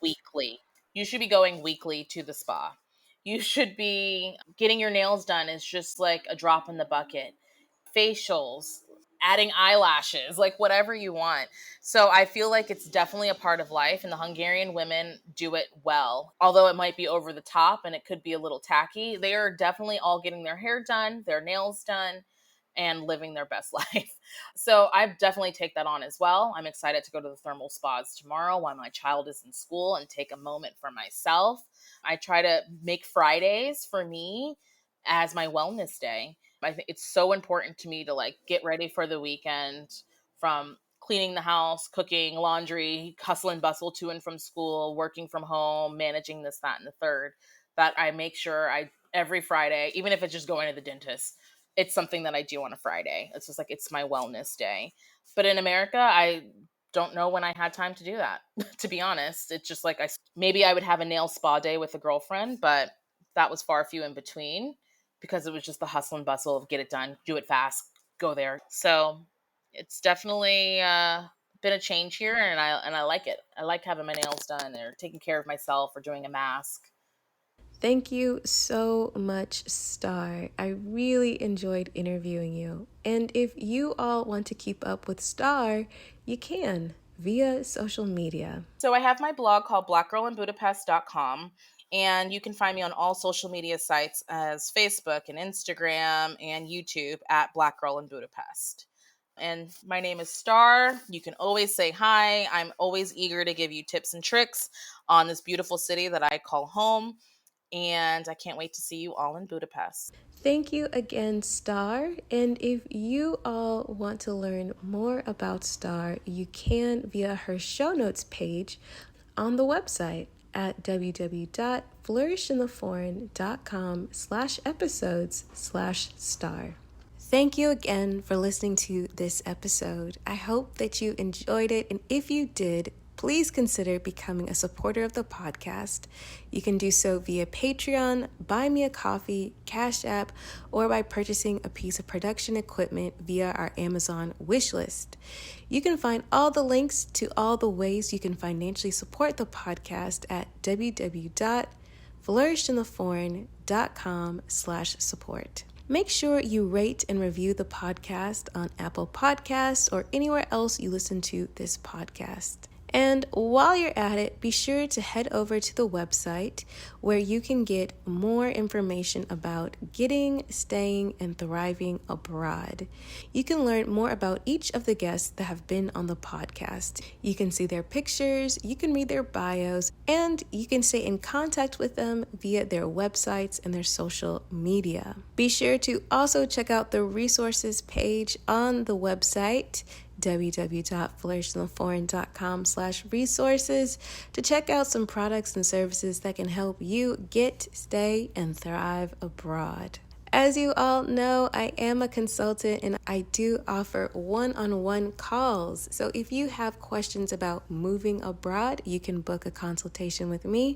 weekly. You should be going weekly to the spa. You should be getting your nails done, is just like a drop in the bucket. Facials, adding eyelashes, like whatever you want. So I feel like it's definitely a part of life, and the Hungarian women do it well. Although it might be over the top and it could be a little tacky, they are definitely all getting their hair done, their nails done, and living their best life. So I definitely take that on as well. I'm excited to go to the thermal spas tomorrow while my child is in school and take a moment for myself. I try to make Fridays for me as my wellness day. I think it's so important to me to like get ready for the weekend, from cleaning the house, cooking, laundry, hustle and bustle to and from school, working from home, managing this, that, and the third, that I make sure I every Friday, even if it's just going to the dentist, it's something that I do on a Friday. It's just like, it's my wellness day. But in America, I don't know when I had time to do that. To be honest, it's just like, maybe I would have a nail spa day with a girlfriend, but that was far few in between, because it was just the hustle and bustle of get it done, do it fast, go there. So it's definitely been a change here, and I like it. I like having my nails done, or taking care of myself, or doing a mask. Thank you so much, Starr. I really enjoyed interviewing you. And if you all want to keep up with Starr, you can via social media. So I have my blog called blackgirlinbudapest.com, and you can find me on all social media sites as Facebook and Instagram and YouTube at Black Girl in Budapest. And my name is Starr. You can always say hi. I'm always eager to give you tips and tricks on this beautiful city that I call home. And I can't wait to see you all in Budapest. Thank you again, Starr. And if you all want to learn more about Starr, you can via her show notes page on the website at www.flourishintheforeign.com/episodes/Starr. Thank you again for listening to this episode. I hope that you enjoyed it, and if you did, please consider becoming a supporter of the podcast. You can do so via Patreon, Buy Me a Coffee, Cash App, or by purchasing a piece of production equipment via our Amazon wishlist. You can find all the links to all the ways you can financially support the podcast at www.flourishintheforeign.com/support. Make sure you rate and review the podcast on Apple Podcasts or anywhere else you listen to this podcast. And while you're at it, be sure to head over to the website where you can get more information about getting, staying, and thriving abroad. You can learn more about each of the guests that have been on the podcast. You can see their pictures, you can read their bios, and you can stay in contact with them via their websites and their social media. Be sure to also check out the resources page on the website, www.flourishintheforeign.com/resources, to check out some products and services that can help you get, stay, and thrive abroad. As you all know, I am a consultant and I do offer one-on-one calls. So if you have questions about moving abroad, you can book a consultation with me.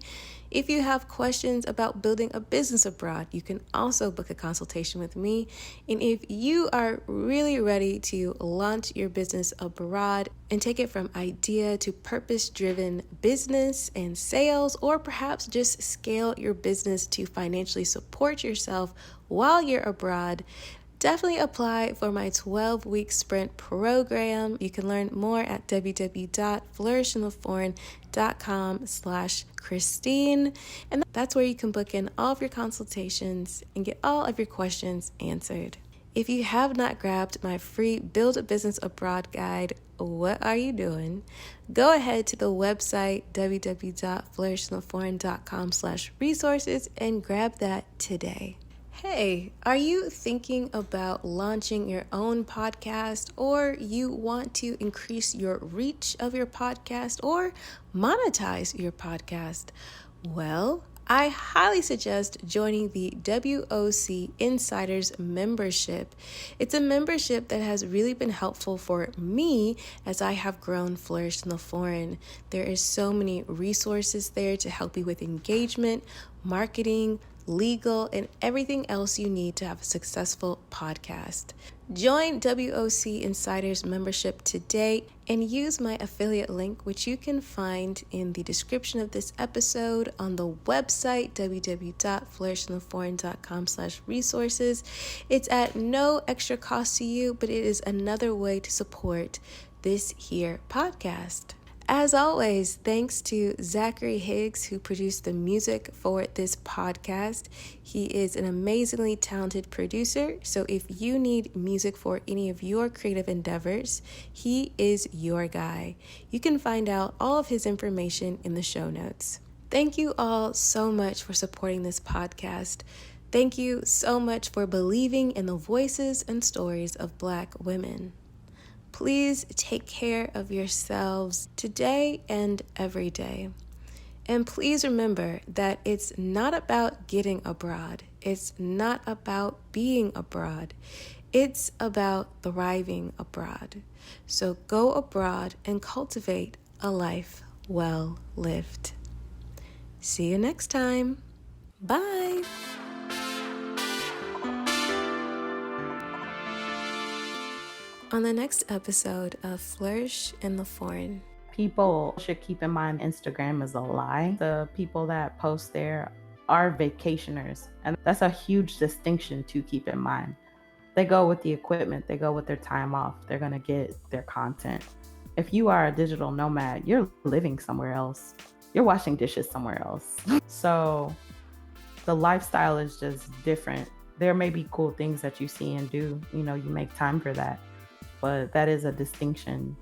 If you have questions about building a business abroad, you can also book a consultation with me. And if you are really ready to launch your business abroad and take it from idea to purpose-driven business and sales, or perhaps just scale your business to financially support yourself while you're abroad, definitely apply for my 12-week sprint program. You can learn more at www.flourishintheforeign.com/Christine. And that's where you can book in all of your consultations and get all of your questions answered. If you have not grabbed my free Build a Business Abroad guide, what are you doing? Go ahead to the website www.flourishintheforeign.com/resources and grab that today. Hey, are you thinking about launching your own podcast, or you want to increase your reach of your podcast or monetize your podcast? Well, I highly suggest joining the WOC Insiders membership. It's a membership that has really been helpful for me as I have grown Flourish in the Foreign. There is so many resources there to help you with engagement, marketing, legal, and everything else you need to have a successful podcast. Join WOC Insiders membership today and use my affiliate link, which you can find in the description of this episode on the website www.flourishintheforeign.com/resources. It's at no extra cost to you, but it is another way to support this here podcast. As always, thanks to Zachary Higgs, who produced the music for this podcast. He is an amazingly talented producer, so if you need music for any of your creative endeavors, he is your guy. You can find out all of his information in the show notes. Thank you all so much for supporting this podcast. Thank you so much for believing in the voices and stories of Black women. Please take care of yourselves today and every day. And please remember that it's not about getting abroad. It's not about being abroad. It's about thriving abroad. So go abroad and cultivate a life well lived. See you next time. Bye. On the next episode of Flourish in the Foreign. People should keep in mind Instagram is a lie. The people that post there are vacationers, and that's a huge distinction to keep in mind. They go with the equipment, they go with their time off, they're gonna get their content. If you are a digital nomad, you're living somewhere else. You're washing dishes somewhere else. So the lifestyle is just different. There may be cool things that you see and do, you make time for that. But that is a distinction